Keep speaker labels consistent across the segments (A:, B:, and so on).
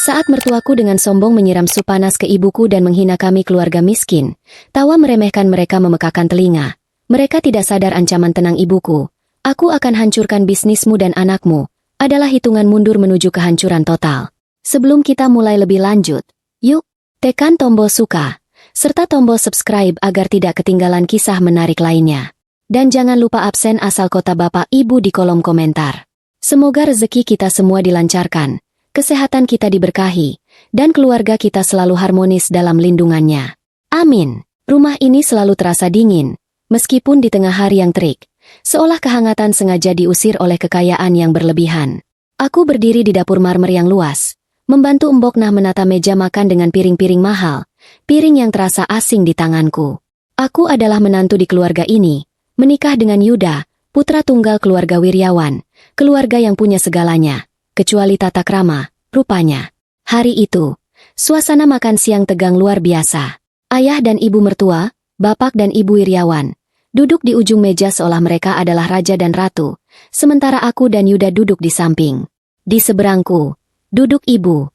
A: Saat mertuaku dengan sombong menyiram sup panas ke ibuku dan menghina kami keluarga miskin, tawa meremehkan mereka memekakkan telinga. Mereka tidak sadar ancaman tenang ibuku. Aku akan hancurkan bisnismu dan anakmu. Adalah hitungan mundur menuju kehancuran total. Sebelum kita mulai lebih lanjut, yuk, tekan tombol suka, serta tombol subscribe agar tidak ketinggalan kisah menarik lainnya. Dan jangan lupa absen asal kota Bapak Ibu di kolom komentar. Semoga rezeki kita semua dilancarkan, kesehatan kita diberkahi, dan keluarga kita selalu harmonis dalam lindungannya. Amin. Rumah ini selalu terasa dingin, meskipun di tengah hari yang terik, seolah kehangatan sengaja diusir oleh kekayaan yang berlebihan. Aku berdiri di dapur marmer yang luas, membantu Mbok Nah menata meja makan dengan piring-piring mahal, piring yang terasa asing di tanganku. Aku adalah menantu di keluarga ini, menikah dengan Yuda, putra tunggal keluarga Wiryawan, keluarga yang punya segalanya, kecuali tata krama, rupanya. Hari itu, suasana makan siang tegang luar biasa. Ayah dan ibu mertua, bapak dan ibu Wiryawan, duduk di ujung meja seolah mereka adalah raja dan ratu, sementara aku dan Yuda duduk di samping. Di seberangku, duduk ibu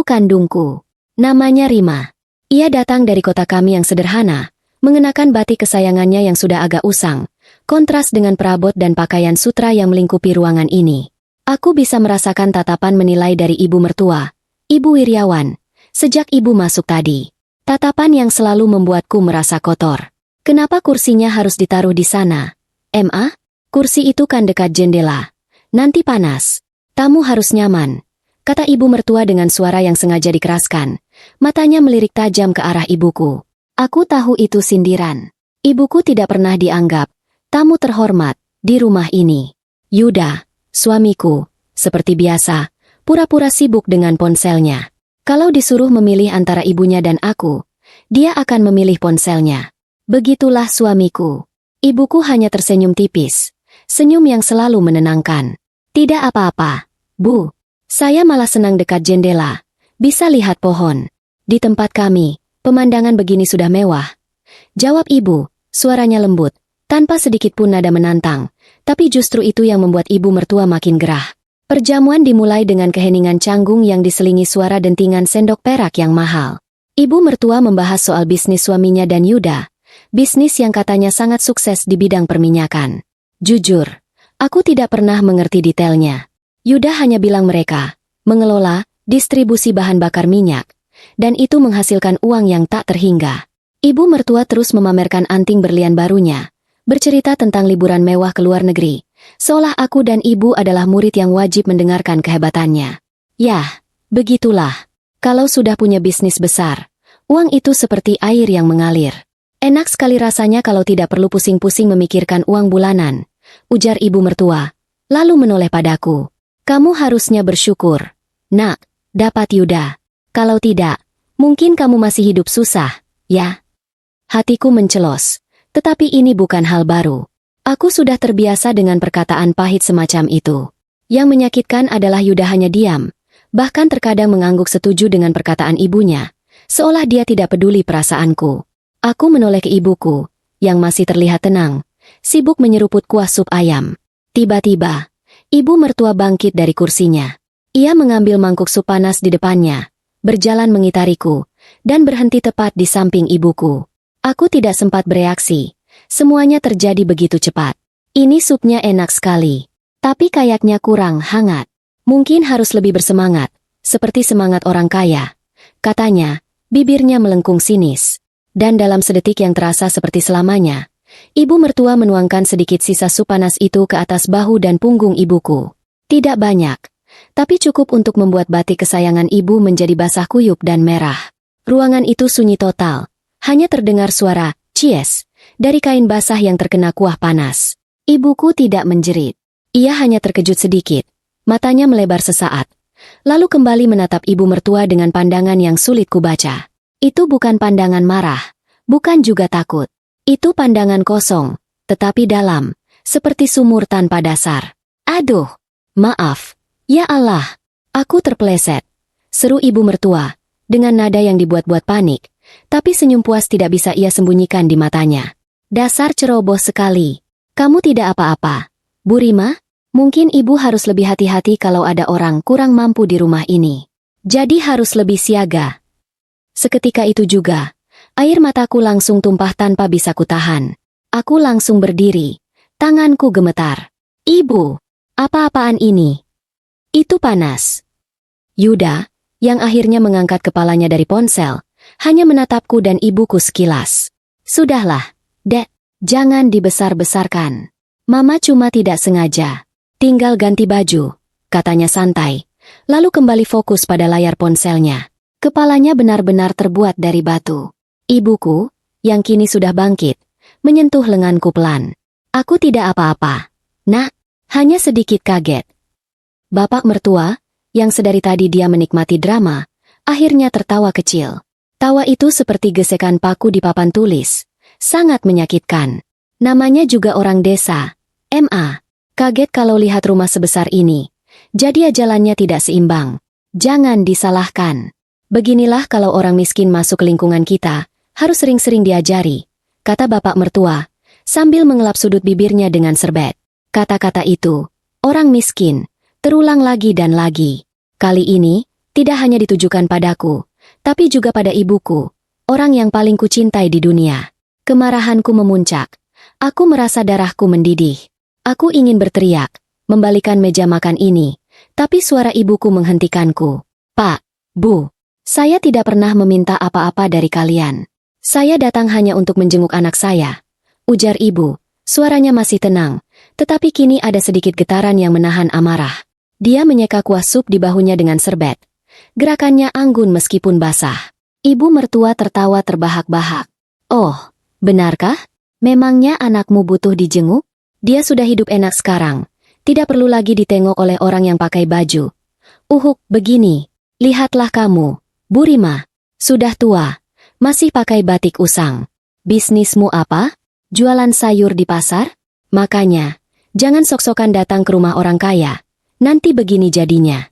A: kandungku. Namanya Rima. Ia datang dari kota kami yang sederhana, mengenakan batik kesayangannya yang sudah agak usang, kontras dengan perabot dan pakaian sutra yang melingkupi ruangan ini. Aku bisa merasakan tatapan menilai dari ibu mertua, ibu Wiryawan, sejak ibu masuk tadi. Tatapan yang selalu membuatku merasa kotor. Kenapa kursinya harus ditaruh di sana? Kursi itu kan dekat jendela. Nanti panas. Tamu harus nyaman, kata ibu mertua dengan suara yang sengaja dikeraskan. Matanya melirik tajam ke arah ibuku. Aku tahu itu sindiran. Ibuku tidak pernah dianggap tamu terhormat di rumah ini. Yuda, suamiku, seperti biasa, pura-pura sibuk dengan ponselnya. Kalau disuruh memilih antara ibunya dan aku, dia akan memilih ponselnya. Begitulah suamiku. Ibuku hanya tersenyum tipis, senyum yang selalu menenangkan. Tidak apa-apa, Bu. Saya malah senang dekat jendela, bisa lihat pohon. Di tempat kami, pemandangan begini sudah mewah. Jawab ibu, suaranya lembut, tanpa sedikit pun nada menantang, tapi justru itu yang membuat ibu mertua makin gerah. Perjamuan dimulai dengan keheningan canggung yang diselingi suara dentingan sendok perak yang mahal. Ibu mertua membahas soal bisnis suaminya dan Yuda, bisnis yang katanya sangat sukses di bidang perminyakan. Jujur, aku tidak pernah mengerti detailnya. Yuda hanya bilang mereka mengelola distribusi bahan bakar minyak, dan itu menghasilkan uang yang tak terhingga. Ibu mertua terus memamerkan anting berlian barunya, bercerita tentang liburan mewah ke luar negeri, seolah aku dan ibu adalah murid yang wajib mendengarkan kehebatannya. Yah, begitulah. Kalau sudah punya bisnis besar, uang itu seperti air yang mengalir. Enak sekali rasanya kalau tidak perlu pusing-pusing memikirkan uang bulanan, ujar ibu mertua, lalu menoleh padaku. Kamu harusnya bersyukur, Nak, dapat Yuda. Kalau tidak, mungkin kamu masih hidup susah, ya? Hatiku mencelos, tetapi ini bukan hal baru. Aku sudah terbiasa dengan perkataan pahit semacam itu. Yang menyakitkan adalah Yuda hanya diam, bahkan terkadang mengangguk setuju dengan perkataan ibunya, seolah dia tidak peduli perasaanku. Aku menoleh ke ibuku, yang masih terlihat tenang, sibuk menyeruput kuah sup ayam. Tiba-tiba, ibu mertua bangkit dari kursinya. Ia mengambil mangkuk sup panas di depannya, berjalan mengitariku, dan berhenti tepat di samping ibuku. Aku tidak sempat bereaksi. Semuanya terjadi begitu cepat. Ini supnya enak sekali, tapi kayaknya kurang hangat. Mungkin harus lebih bersemangat, seperti semangat orang kaya, katanya, bibirnya melengkung sinis. Dan dalam sedetik yang terasa seperti selamanya, ibu mertua menuangkan sedikit sisa sup panas itu ke atas bahu dan punggung ibuku. Tidak banyak, tapi cukup untuk membuat batik kesayangan ibu menjadi basah kuyup dan merah. Ruangan itu sunyi total, hanya terdengar suara "cies" dari kain basah yang terkena kuah panas. Ibuku tidak menjerit. Ia hanya terkejut sedikit, matanya melebar sesaat, lalu kembali menatap ibu mertua dengan pandangan yang sulit kubaca. Itu bukan pandangan marah, bukan juga takut. Itu pandangan kosong, tetapi dalam, seperti sumur tanpa dasar. Aduh, maaf, ya Allah, aku terpeleset, seru ibu mertua, dengan nada yang dibuat-buat panik, tapi senyum puas tidak bisa ia sembunyikan di matanya. Dasar ceroboh sekali, kamu tidak apa-apa, Bu Rima? Mungkin ibu harus lebih hati-hati kalau ada orang kurang mampu di rumah ini. Jadi harus lebih siaga. Seketika itu juga, air mataku langsung tumpah tanpa bisa kutahan. Aku langsung berdiri. Tanganku gemetar. Ibu, apa-apaan ini? Itu panas. Yuda, yang akhirnya mengangkat kepalanya dari ponsel, hanya menatapku dan ibuku sekilas. Sudahlah, Dek, jangan dibesar-besarkan. Mama cuma tidak sengaja. Tinggal ganti baju, katanya santai, lalu kembali fokus pada layar ponselnya. Kepalanya benar-benar terbuat dari batu. Ibuku, yang kini sudah bangkit, menyentuh lenganku pelan. Aku tidak apa-apa, Nak, hanya sedikit kaget. Bapak mertua, yang sedari tadi dia menikmati drama, akhirnya tertawa kecil. Tawa itu seperti gesekan paku di papan tulis, sangat menyakitkan. Namanya juga orang desa, MA. Kaget kalau lihat rumah sebesar ini, jadi jalannya tidak seimbang. Jangan disalahkan. Beginilah kalau orang miskin masuk ke lingkungan kita, harus sering-sering diajari, kata bapak mertua, sambil mengelap sudut bibirnya dengan serbet. Kata-kata itu, orang miskin, terulang lagi dan lagi. Kali ini, tidak hanya ditujukan padaku, tapi juga pada ibuku, orang yang paling kucintai di dunia. Kemarahanku memuncak. Aku merasa darahku mendidih. Aku ingin berteriak, membalikan meja makan ini, tapi suara ibuku menghentikanku. Pak, Bu, saya tidak pernah meminta apa-apa dari kalian. Saya datang hanya untuk menjenguk anak saya, ujar ibu. Suaranya masih tenang, tetapi kini ada sedikit getaran yang menahan amarah. Dia menyeka kuah sup di bahunya dengan serbet. Gerakannya anggun meskipun basah. Ibu mertua tertawa terbahak-bahak. Oh, benarkah? Memangnya anakmu butuh dijenguk? Dia sudah hidup enak sekarang. Tidak perlu lagi ditengok oleh orang yang pakai baju. Uhuk, begini. Lihatlah kamu, Bu Rima. Sudah tua. Masih pakai batik usang. Bisnismu apa? Jualan sayur di pasar? Makanya, jangan sok-sokan datang ke rumah orang kaya. Nanti begini jadinya.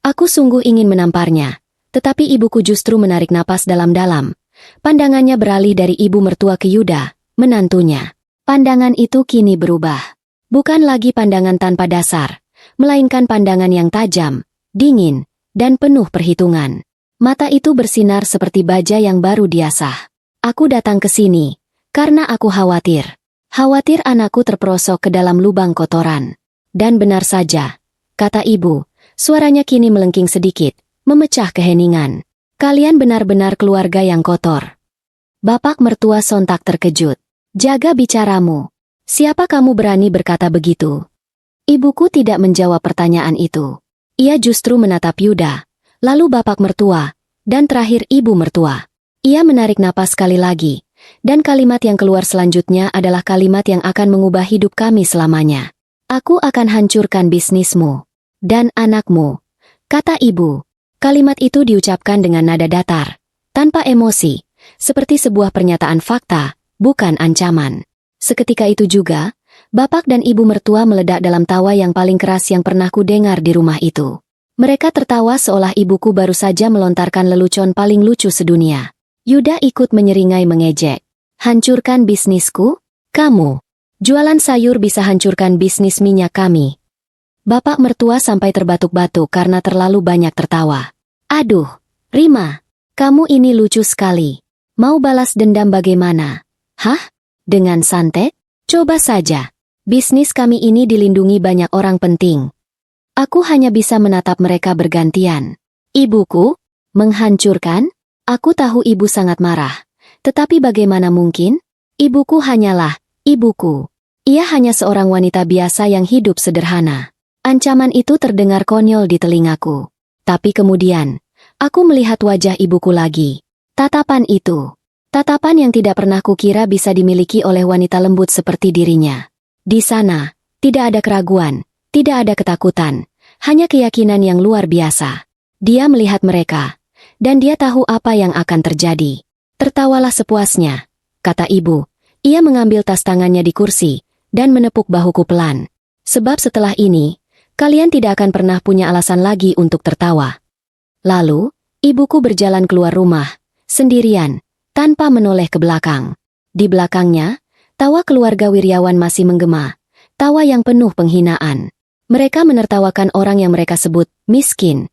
A: Aku sungguh ingin menamparnya, tetapi ibuku justru menarik napas dalam-dalam. Pandangannya beralih dari ibu mertua ke Yuda, menantunya. Pandangan itu kini berubah. Bukan lagi pandangan tanpa dasar, melainkan pandangan yang tajam, dingin, dan penuh perhitungan. Mata itu bersinar seperti baja yang baru diasah. Aku datang ke sini, karena aku khawatir. Khawatir anakku terperosok ke dalam lubang kotoran. Dan benar saja, kata ibu, suaranya kini melengking sedikit, memecah keheningan. Kalian benar-benar keluarga yang kotor. Bapak mertua sontak terkejut. Jaga bicaramu. Siapa kamu berani berkata begitu? Ibuku tidak menjawab pertanyaan itu. Ia justru menatap Yuda, lalu bapak mertua, dan terakhir ibu mertua. Ia menarik napas sekali lagi, dan kalimat yang keluar selanjutnya adalah kalimat yang akan mengubah hidup kami selamanya. Aku akan hancurkan bisnismu. Dan anakmu, kata ibu. Kalimat itu diucapkan dengan nada datar, tanpa emosi, seperti sebuah pernyataan fakta, bukan ancaman. Seketika itu juga, bapak dan ibu mertua meledak dalam tawa yang paling keras yang pernah kudengar di rumah itu. Mereka tertawa seolah ibuku baru saja melontarkan lelucon paling lucu sedunia. Yuda ikut menyeringai mengejek. Hancurkan bisnisku? Kamu? Jualan sayur bisa hancurkan bisnis minyak kami. Bapak mertua sampai terbatuk-batuk karena terlalu banyak tertawa. Aduh, Rima, kamu ini lucu sekali. Mau balas dendam bagaimana? Hah? Dengan santet? Coba saja. Bisnis kami ini dilindungi banyak orang penting. Aku hanya bisa menatap mereka bergantian. Ibuku? Menghancurkan? Aku tahu ibu sangat marah. Tetapi bagaimana mungkin? Ibuku hanyalah ibuku. Ia hanya seorang wanita biasa yang hidup sederhana. Ancaman itu terdengar konyol di telingaku. Tapi kemudian, aku melihat wajah ibuku lagi. Tatapan itu. Tatapan yang tidak pernah kukira bisa dimiliki oleh wanita lembut seperti dirinya. Di sana, tidak ada keraguan, tidak ada ketakutan, hanya keyakinan yang luar biasa. Dia melihat mereka, dan dia tahu apa yang akan terjadi. Tertawalah sepuasnya, kata ibu. Ia mengambil tas tangannya di kursi, dan menepuk bahuku pelan. Sebab setelah ini, kalian tidak akan pernah punya alasan lagi untuk tertawa. Lalu, ibuku berjalan keluar rumah, sendirian, tanpa menoleh ke belakang. Di belakangnya, tawa keluarga Wiryawan masih menggema, tawa yang penuh penghinaan. Mereka menertawakan orang yang mereka sebut miskin,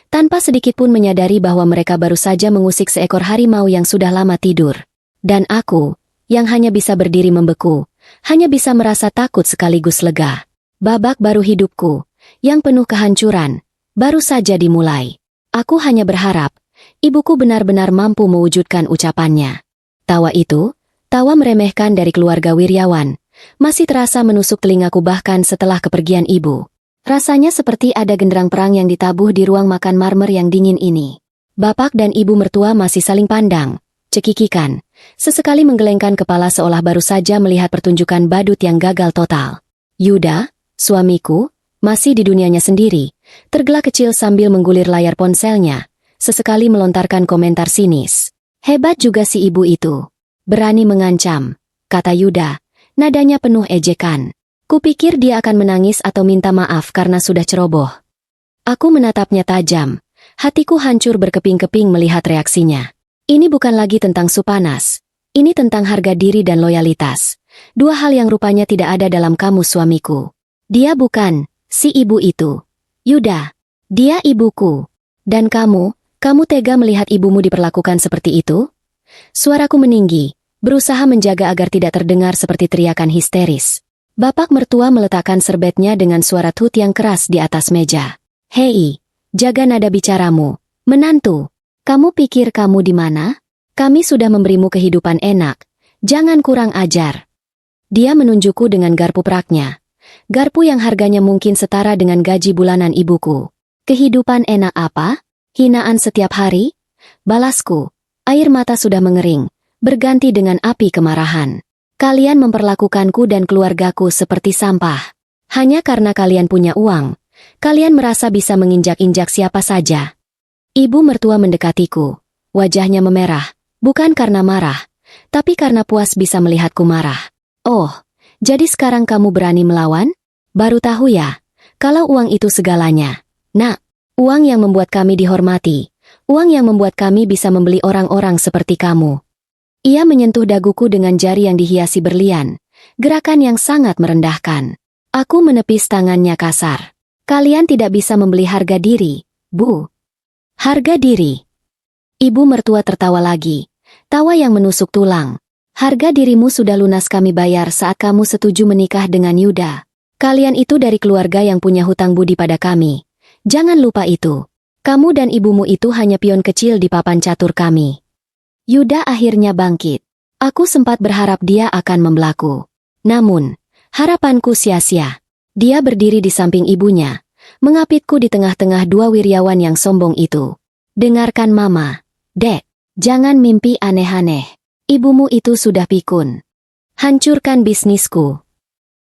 A: tanpa sedikit pun menyadari bahwa mereka baru saja mengusik seekor harimau yang sudah lama tidur. Dan aku, yang hanya bisa berdiri membeku, hanya bisa merasa takut sekaligus lega. Babak baru hidupku, yang penuh kehancuran, baru saja dimulai. Aku hanya berharap, ibuku benar-benar mampu mewujudkan ucapannya. Tawa itu, tawa meremehkan dari keluarga Wiryawan, masih terasa menusuk telingaku bahkan setelah kepergian ibu. Rasanya seperti ada genderang perang yang ditabuh di ruang makan marmer yang dingin ini. Bapak dan ibu mertua masih saling pandang, cekikikan, sesekali menggelengkan kepala seolah baru saja melihat pertunjukan badut yang gagal total. Yuda, suamiku, masih di dunianya sendiri, tergelak kecil sambil menggulir layar ponselnya, sesekali melontarkan komentar sinis. Hebat juga si ibu itu. Berani mengancam, kata Yuda, nadanya penuh ejekan. Kupikir dia akan menangis atau minta maaf karena sudah ceroboh. Aku menatapnya tajam. Hatiku hancur berkeping-keping melihat reaksinya. Ini bukan lagi tentang Supanas. Ini tentang harga diri dan loyalitas. Dua hal yang rupanya tidak ada dalam kamus suamiku. Dia bukan si ibu itu. Yuda, dia ibuku. Dan kamu tega melihat ibumu diperlakukan seperti itu? Suaraku meninggi, berusaha menjaga agar tidak terdengar seperti teriakan histeris. Bapak mertua meletakkan serbetnya dengan suara tut yang keras di atas meja. Hei, jaga nada bicaramu. Menantu, kamu pikir kamu di mana? Kami sudah memberimu kehidupan enak. Jangan kurang ajar. Dia menunjukku dengan garpu praknya. Garpu yang harganya mungkin setara dengan gaji bulanan ibuku. Kehidupan enak apa? Hinaan setiap hari? Balasku, air mata sudah mengering, berganti dengan api kemarahan. Kalian memperlakukanku dan keluargaku seperti sampah. Hanya karena kalian punya uang, kalian merasa bisa menginjak-injak siapa saja. Ibu mertua mendekatiku. Wajahnya memerah, bukan karena marah, tapi karena puas bisa melihatku marah. Oh, jadi sekarang kamu berani melawan? Baru tahu ya, kalau uang itu segalanya. Nak, uang yang membuat kami dihormati, uang yang membuat kami bisa membeli orang-orang seperti kamu. Ia menyentuh daguku dengan jari yang dihiasi berlian, gerakan yang sangat merendahkan. Aku menepis tangannya kasar. Kalian tidak bisa membeli harga diri, Bu. Harga diri. Ibu mertua tertawa lagi, tawa yang menusuk tulang. Harga dirimu sudah lunas kami bayar saat kamu setuju menikah dengan Yuda. Kalian itu dari keluarga yang punya hutang budi pada kami. Jangan lupa itu. Kamu dan ibumu itu hanya pion kecil di papan catur kami. Yuda akhirnya bangkit. Aku sempat berharap dia akan membelaku. Namun, harapanku sia-sia. Dia berdiri di samping ibunya, mengapitku di tengah-tengah dua Wiryawan yang sombong itu. Dengarkan Mama. Dek, jangan mimpi aneh-aneh. Ibumu itu sudah pikun. Hancurkan bisnisku.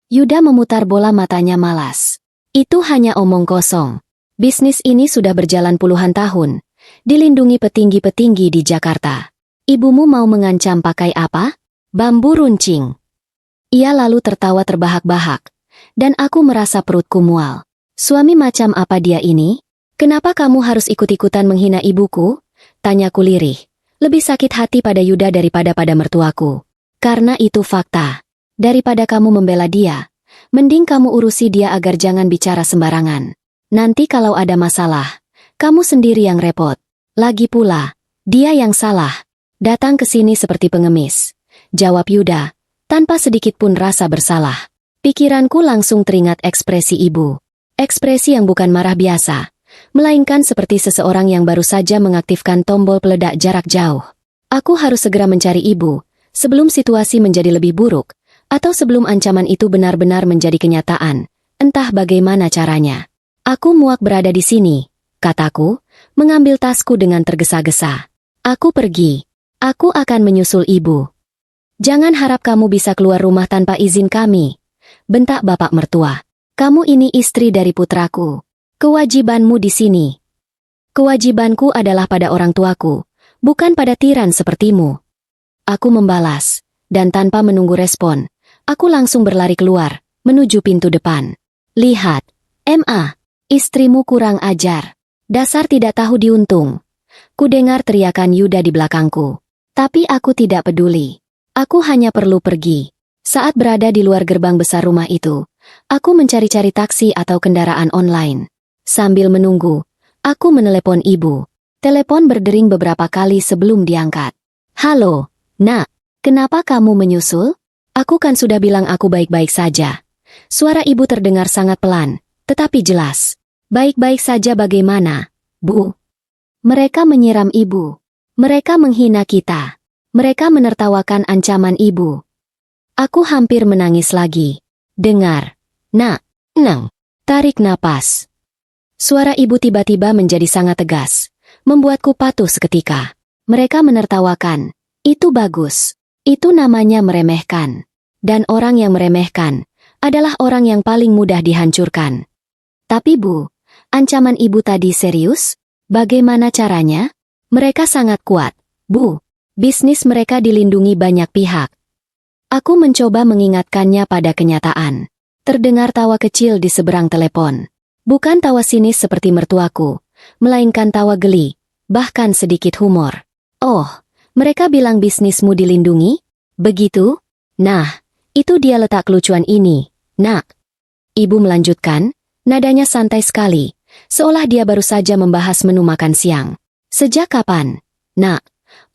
A: Yuda memutar bola matanya malas. Itu hanya omong kosong. Bisnis ini sudah berjalan puluhan tahun, dilindungi petinggi-petinggi di Jakarta. Ibumu mau mengancam pakai apa? Bambu runcing. Ia lalu tertawa terbahak-bahak, dan aku merasa perutku mual. Suami macam apa dia ini? Kenapa kamu harus ikut-ikutan menghina ibuku? Tanyaku lirih. Lebih sakit hati pada Yuda daripada pada mertuaku. Karena itu fakta. Daripada kamu membela dia, mending kamu urusi dia agar jangan bicara sembarangan. Nanti kalau ada masalah, kamu sendiri yang repot. Lagi pula, dia yang salah. Datang ke sini seperti pengemis. Jawab Yuda, tanpa sedikit pun rasa bersalah. Pikiranku langsung teringat ekspresi ibu. Ekspresi yang bukan marah biasa, melainkan seperti seseorang yang baru saja mengaktifkan tombol peledak jarak jauh. Aku harus segera mencari ibu, sebelum situasi menjadi lebih buruk, atau sebelum ancaman itu benar-benar menjadi kenyataan, entah bagaimana caranya. Aku muak berada di sini, kataku, mengambil tasku dengan tergesa-gesa. Aku pergi. Aku akan menyusul ibu. Jangan harap kamu bisa keluar rumah tanpa izin kami, bentak bapak mertua. Kamu ini istri dari putraku. Kewajibanmu di sini. Kewajibanku adalah pada orang tuaku, bukan pada tiran sepertimu. Aku membalas, dan tanpa menunggu respon, aku langsung berlari keluar, menuju pintu depan. Lihat, Ma, istrimu kurang ajar. Dasar tidak tahu diuntung. Kudengar teriakan Yuda di belakangku. Tapi aku tidak peduli. Aku hanya perlu pergi. Saat berada di luar gerbang besar rumah itu, aku mencari-cari taksi atau kendaraan online. Sambil menunggu, Aku menelepon ibu. Telepon berdering beberapa kali sebelum diangkat. Halo, Nak. Kenapa kamu menyusul? Aku kan sudah bilang aku baik-baik saja. Suara ibu terdengar sangat pelan, tetapi jelas. Baik-baik saja bagaimana, Bu? Mereka menyiram ibu. Mereka menghina kita. Mereka menertawakan ancaman ibu. Aku hampir menangis lagi. Dengar. Nak, Nang. Tarik napas. Suara ibu tiba-tiba menjadi sangat tegas, membuatku patuh seketika. Mereka menertawakan. Itu bagus. Itu namanya meremehkan. Dan orang yang meremehkan adalah orang yang paling mudah dihancurkan. Tapi Bu, ancaman ibu tadi serius? Bagaimana caranya? Mereka sangat kuat, Bu. Bisnis mereka dilindungi banyak pihak. Aku mencoba mengingatkannya pada kenyataan. Terdengar tawa kecil di seberang telepon. Bukan tawa sinis seperti mertuaku, melainkan tawa geli, bahkan sedikit humor. Oh, mereka bilang bisnismu dilindungi? Begitu? Nah, itu dia letak kelucuan ini, Nak. Ibu melanjutkan, nadanya santai sekali, seolah dia baru saja membahas menu makan siang. Sejak kapan, Nak,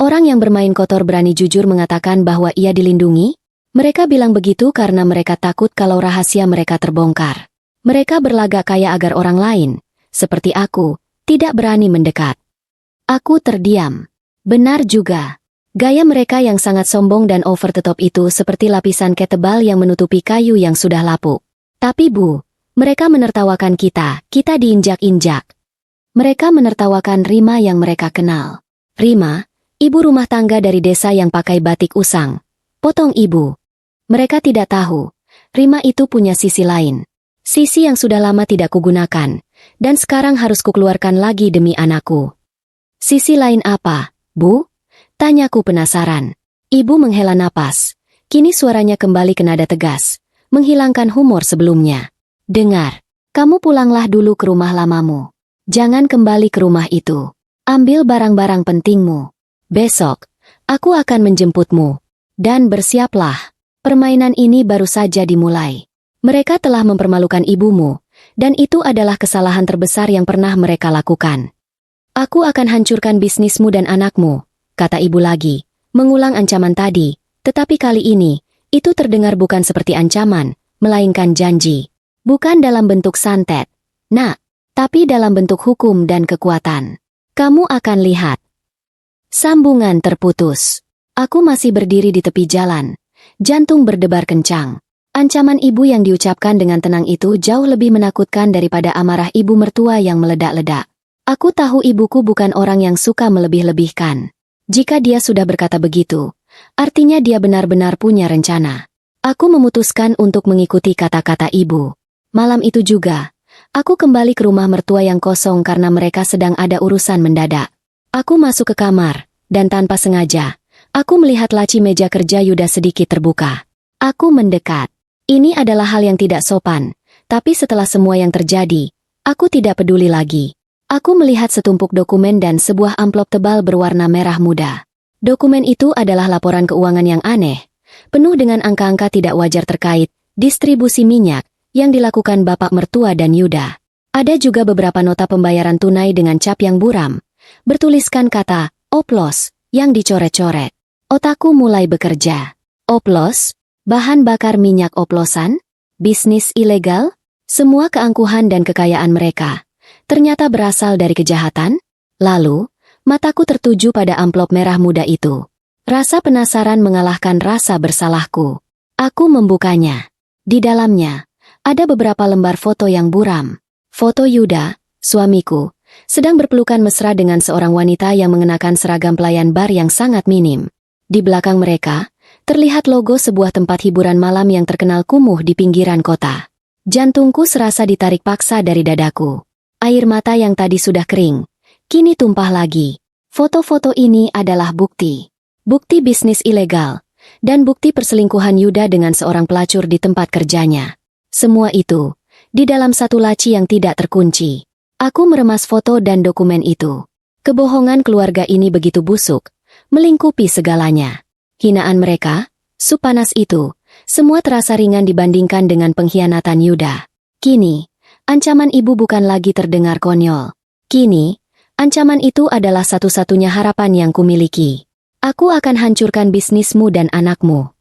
A: orang yang bermain kotor berani jujur mengatakan bahwa ia dilindungi? Mereka bilang begitu karena mereka takut kalau rahasia mereka terbongkar. Mereka berlagak kaya agar orang lain, seperti aku, tidak berani mendekat. Aku terdiam. Benar juga. Gaya mereka yang sangat sombong dan over the top itu seperti lapisan cat tebal yang menutupi kayu yang sudah lapuk. Tapi Bu, mereka menertawakan kita diinjak-injak. Mereka menertawakan Rima yang mereka kenal. Rima, ibu rumah tangga dari desa yang pakai batik usang. Potong ibu. Mereka tidak tahu, Rima itu punya sisi lain. Sisi yang sudah lama tidak kugunakan, dan sekarang harus kukeluarkan lagi demi anakku. Sisi lain apa, Bu? Tanyaku penasaran. Ibu menghela napas. Kini suaranya kembali ke nada tegas, menghilangkan humor sebelumnya. Dengar, kamu pulanglah dulu ke rumah lamamu. Jangan kembali ke rumah itu. Ambil barang-barang pentingmu. Besok, aku akan menjemputmu. Dan bersiaplah. Permainan ini baru saja dimulai. Mereka telah mempermalukan ibumu, dan itu adalah kesalahan terbesar yang pernah mereka lakukan. Aku akan hancurkan bisnismu dan anakmu, kata ibu lagi, mengulang ancaman tadi, tetapi kali ini, itu terdengar bukan seperti ancaman, melainkan janji. Bukan dalam bentuk santet, Nak, tapi dalam bentuk hukum dan kekuatan. Kamu akan lihat. Sambungan terputus. Aku masih berdiri di tepi jalan. Jantung berdebar kencang. Ancaman ibu yang diucapkan dengan tenang itu jauh lebih menakutkan daripada amarah ibu mertua yang meledak-ledak. Aku tahu ibuku bukan orang yang suka melebih-lebihkan. Jika dia sudah berkata begitu, artinya dia benar-benar punya rencana. Aku memutuskan untuk mengikuti kata-kata ibu. Malam itu juga, aku kembali ke rumah mertua yang kosong karena mereka sedang ada urusan mendadak. Aku masuk ke kamar, dan tanpa sengaja, aku melihat laci meja kerja Yuda sedikit terbuka. Aku mendekat. Ini adalah hal yang tidak sopan, tapi setelah semua yang terjadi, aku tidak peduli lagi. Aku melihat setumpuk dokumen dan sebuah amplop tebal berwarna merah muda. Dokumen itu adalah laporan keuangan yang aneh, penuh dengan angka-angka tidak wajar terkait distribusi minyak yang dilakukan bapak mertua dan Yuda. Ada juga beberapa nota pembayaran tunai dengan cap yang buram, bertuliskan kata oplos yang dicoret-coret. Otakku mulai bekerja. Oplos? Bahan bakar minyak oplosan? Bisnis ilegal? Semua keangkuhan dan kekayaan mereka ternyata berasal dari kejahatan? Lalu, mataku tertuju pada amplop merah muda itu. Rasa penasaran mengalahkan rasa bersalahku. Aku membukanya. Di dalamnya, ada beberapa lembar foto yang buram. Foto Yuda, suamiku, sedang berpelukan mesra dengan seorang wanita yang mengenakan seragam pelayan bar yang sangat minim. Di belakang mereka, terlihat logo sebuah tempat hiburan malam yang terkenal kumuh di pinggiran kota. Jantungku serasa ditarik paksa dari dadaku. Air mata yang tadi sudah kering, kini tumpah lagi. Foto-foto ini adalah bukti. Bukti bisnis ilegal, dan bukti perselingkuhan Yuda dengan seorang pelacur di tempat kerjanya. Semua itu, di dalam satu laci yang tidak terkunci. Aku meremas foto dan dokumen itu. Kebohongan keluarga ini begitu busuk, melingkupi segalanya. Hinaan mereka, supanas itu, semua terasa ringan dibandingkan dengan pengkhianatan Yuda. Kini, ancaman ibu bukan lagi terdengar konyol. Kini, ancaman itu adalah satu-satunya harapan yang kumiliki. Aku akan hancurkan bisnismu dan anakmu.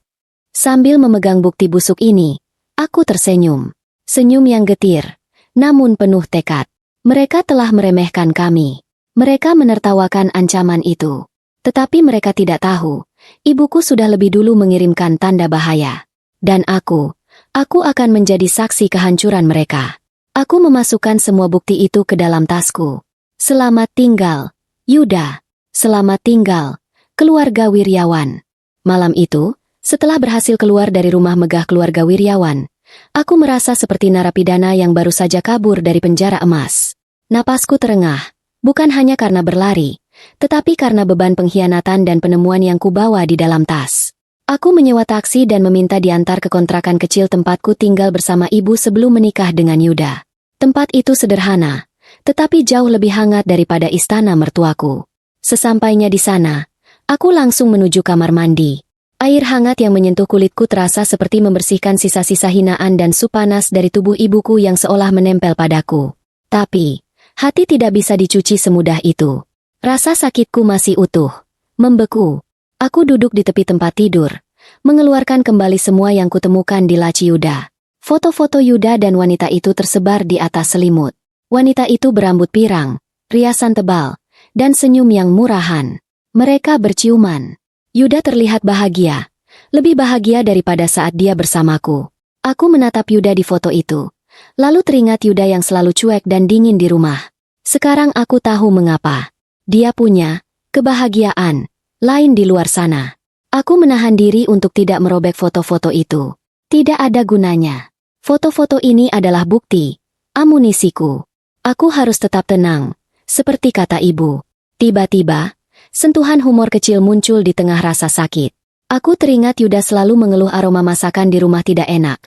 A: Sambil memegang bukti busuk ini, aku tersenyum. Senyum yang getir, namun penuh tekad. Mereka telah meremehkan kami. Mereka menertawakan ancaman itu. Tetapi mereka tidak tahu, ibuku sudah lebih dulu mengirimkan tanda bahaya. Dan aku akan menjadi saksi kehancuran mereka. Aku memasukkan semua bukti itu ke dalam tasku. Selamat tinggal, Yuda. Selamat tinggal, keluarga Wiryawan. Malam itu, setelah berhasil keluar dari rumah megah keluarga Wiryawan, aku merasa seperti narapidana yang baru saja kabur dari penjara emas. Napasku terengah, bukan hanya karena berlari, tetapi karena beban pengkhianatan dan penemuan yang kubawa di dalam tas. Aku menyewa taksi dan meminta diantar ke kontrakan kecil tempatku tinggal bersama ibu sebelum menikah dengan Yuda. Tempat itu sederhana, tetapi jauh lebih hangat daripada istana mertuaku. Sesampainya di sana, aku langsung menuju kamar mandi. Air hangat yang menyentuh kulitku terasa seperti membersihkan sisa-sisa hinaan dan sup panas dari tubuh ibuku yang seolah menempel padaku. Tapi, hati tidak bisa dicuci semudah itu. Rasa sakitku masih utuh, membeku. Aku duduk di tepi tempat tidur, mengeluarkan kembali semua yang kutemukan di laci Yuda. Foto-foto Yuda dan wanita itu tersebar di atas selimut. Wanita itu berambut pirang, riasan tebal, dan senyum yang murahan. Mereka berciuman. Yuda terlihat bahagia, lebih bahagia daripada saat dia bersamaku. Aku menatap Yuda di foto itu, lalu teringat Yuda yang selalu cuek dan dingin di rumah. Sekarang aku tahu mengapa. Dia punya kebahagiaan lain di luar sana. Aku menahan diri untuk tidak merobek foto-foto itu. Tidak ada gunanya. Foto-foto ini adalah bukti, amunisiku. Aku harus tetap tenang, seperti kata ibu. Tiba-tiba, sentuhan humor kecil muncul di tengah rasa sakit. Aku teringat Yuda selalu mengeluh aroma masakan di rumah tidak enak.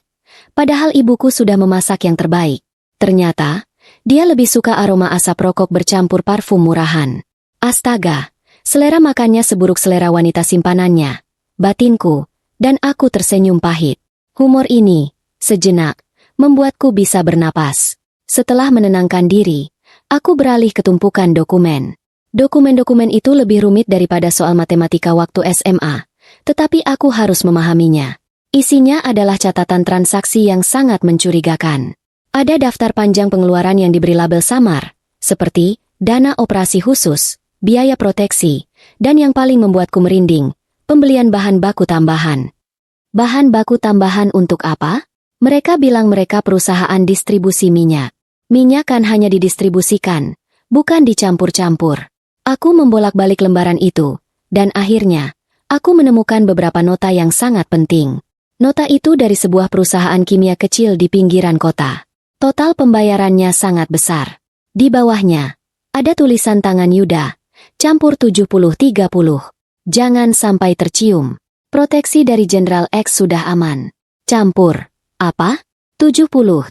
A: Padahal ibuku sudah memasak yang terbaik. Ternyata, dia lebih suka aroma asap rokok bercampur parfum murahan. Astaga! Selera makannya seburuk selera wanita simpanannya. Batinku, dan aku tersenyum pahit. Humor ini, sejenak, membuatku bisa bernapas. Setelah menenangkan diri, aku beralih ke tumpukan dokumen. Dokumen-dokumen itu lebih rumit daripada soal matematika waktu SMA, tetapi aku harus memahaminya. Isinya adalah catatan transaksi yang sangat mencurigakan. Ada daftar panjang pengeluaran yang diberi label samar, seperti dana operasi khusus, biaya proteksi, dan yang paling membuatku merinding, pembelian bahan baku tambahan. Bahan baku tambahan untuk apa? Mereka bilang mereka perusahaan distribusi minyak. Minyak kan hanya didistribusikan, bukan dicampur-campur. Aku membolak-balik lembaran itu, dan akhirnya, aku menemukan beberapa nota yang sangat penting. Nota itu dari sebuah perusahaan kimia kecil di pinggiran kota. Total pembayarannya sangat besar. Di bawahnya, ada tulisan tangan Yuda, campur 70-30. Jangan sampai tercium. Proteksi dari Jenderal X sudah aman. Campur. Apa? 70-30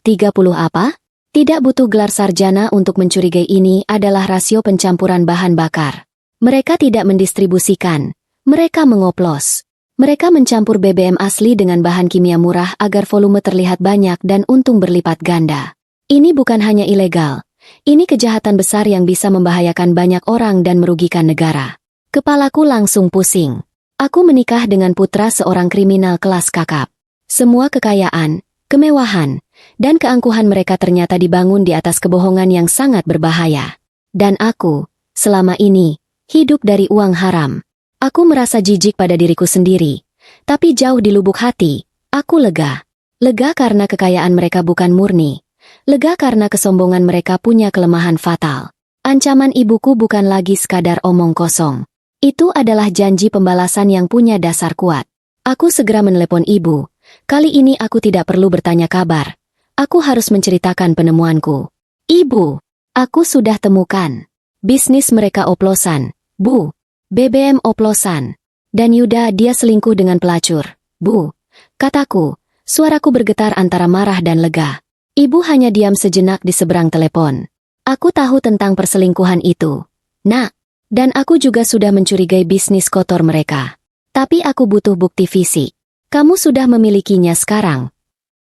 A: apa? Tidak butuh gelar sarjana untuk mencurigai ini adalah rasio pencampuran bahan bakar. Mereka tidak mendistribusikan. Mereka mengoplos. Mereka mencampur BBM asli dengan bahan kimia murah agar volume terlihat banyak dan untung berlipat ganda. Ini bukan hanya ilegal. Ini kejahatan besar yang bisa membahayakan banyak orang dan merugikan negara. Kepalaku langsung pusing. Aku menikah dengan putra seorang kriminal kelas kakap. Semua kekayaan, kemewahan, dan keangkuhan mereka ternyata dibangun di atas kebohongan yang sangat berbahaya. Dan aku, selama ini, hidup dari uang haram. Aku merasa jijik pada diriku sendiri. Tapi jauh di lubuk hati, aku lega. Lega karena kekayaan mereka bukan murni. Lega karena kesombongan mereka punya kelemahan fatal. Ancaman ibuku bukan lagi sekadar omong kosong. Itu adalah janji pembalasan yang punya dasar kuat. Aku segera menelepon ibu. Kali ini aku tidak perlu bertanya kabar. Aku harus menceritakan penemuanku. Ibu, aku sudah temukan. Bisnis mereka oplosan, Bu. BBM oplosan. Dan Yuda dia selingkuh dengan pelacur. Bu, kataku, suaraku bergetar antara marah dan lega. Ibu hanya diam sejenak di seberang telepon. Aku tahu tentang perselingkuhan itu. Nak, dan aku juga sudah mencurigai bisnis kotor mereka. Tapi aku butuh bukti fisik. Kamu sudah memilikinya sekarang?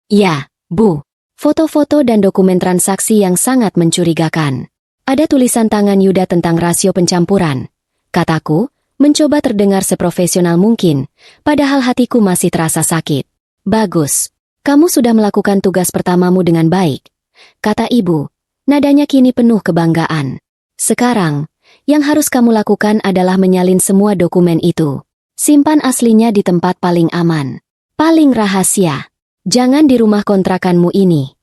A: Ya, Bu. Foto-foto dan dokumen transaksi yang sangat mencurigakan. Ada tulisan tangan Yuda tentang rasio pencampuran. Kataku, mencoba terdengar seprofesional mungkin, padahal hatiku masih terasa sakit. Bagus. Kamu sudah melakukan tugas pertamamu dengan baik, kata ibu. Nadanya kini penuh kebanggaan. Sekarang, yang harus kamu lakukan adalah menyalin semua dokumen itu. Simpan aslinya di tempat paling aman. Paling rahasia. Jangan di rumah kontrakanmu ini.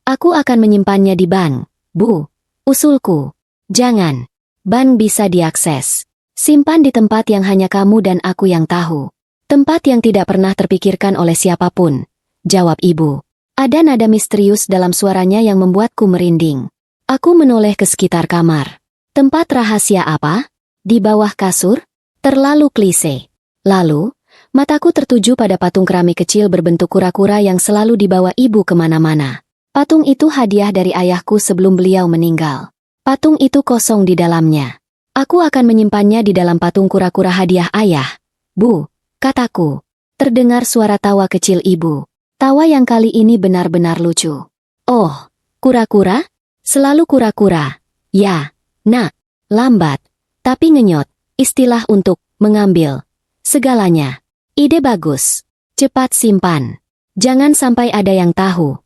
A: Aku akan menyimpannya di bank, Bu. Usulku. Jangan. Bank bisa diakses. Simpan di tempat yang hanya kamu dan aku yang tahu. Tempat yang tidak pernah terpikirkan oleh siapapun, jawab ibu. Ada nada misterius dalam suaranya yang membuatku merinding. Aku menoleh ke sekitar kamar. Tempat rahasia apa? Di bawah kasur? Terlalu klise. Lalu, mataku tertuju pada patung keramik kecil berbentuk kura-kura yang selalu dibawa ibu kemana-mana. Patung itu hadiah dari ayahku sebelum beliau meninggal. Patung itu kosong di dalamnya. Aku akan menyimpannya di dalam patung kura-kura hadiah ayah. Bu, kataku. Terdengar suara tawa kecil ibu. Tawa yang kali ini benar-benar lucu. Oh, kura-kura? Selalu kura-kura. Ya, nak. Lambat. Tapi ngenyot. Istilah untuk mengambil segalanya. Ide bagus. Cepat simpan. Jangan sampai ada yang tahu.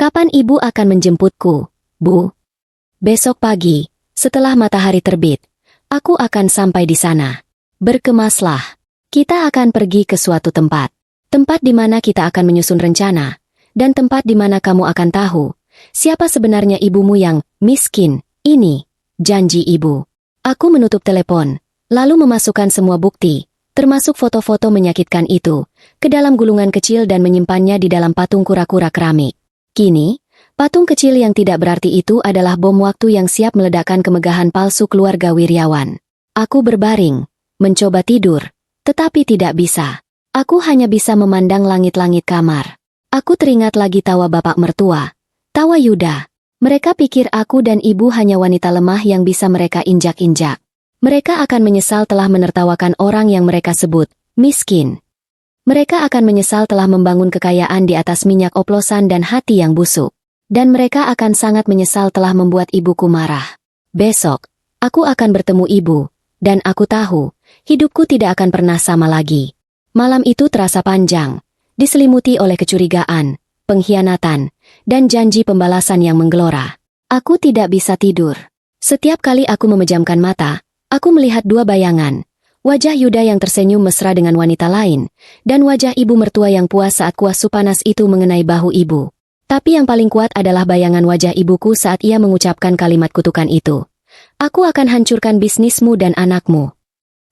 A: Kapan ibu akan menjemputku, Bu? Besok pagi, setelah matahari terbit. Aku akan sampai di sana. Berkemaslah. Kita akan pergi ke suatu tempat. Tempat di mana kita akan menyusun rencana, dan tempat di mana kamu akan tahu siapa sebenarnya ibumu yang miskin. Ini, janji ibu. Aku menutup telepon, lalu memasukkan semua bukti, termasuk foto-foto menyakitkan itu, ke dalam gulungan kecil dan menyimpannya di dalam patung kura-kura keramik. Kini, patung kecil yang tidak berarti itu adalah bom waktu yang siap meledakkan kemegahan palsu keluarga Wiryawan. Aku berbaring, mencoba tidur, tetapi tidak bisa. Aku hanya bisa memandang langit-langit kamar. Aku teringat lagi tawa bapak mertua, tawa Yuda. Mereka pikir aku dan ibu hanya wanita lemah yang bisa mereka injak-injak. Mereka akan menyesal telah menertawakan orang yang mereka sebut miskin. Mereka akan menyesal telah membangun kekayaan di atas minyak oplosan dan hati yang busuk. Dan mereka akan sangat menyesal telah membuat ibuku marah. Besok, aku akan bertemu ibu, dan aku tahu, hidupku tidak akan pernah sama lagi. Malam itu terasa panjang, diselimuti oleh kecurigaan, pengkhianatan, dan janji pembalasan yang menggelora. Aku tidak bisa tidur. Setiap kali aku memejamkan mata, aku melihat dua bayangan. Wajah Yuda yang tersenyum mesra dengan wanita lain, dan wajah ibu mertua yang puas saat kuas panas itu mengenai bahu ibu. Tapi yang paling kuat adalah bayangan wajah ibuku saat ia mengucapkan kalimat kutukan itu. Aku akan hancurkan bisnismu dan anakmu.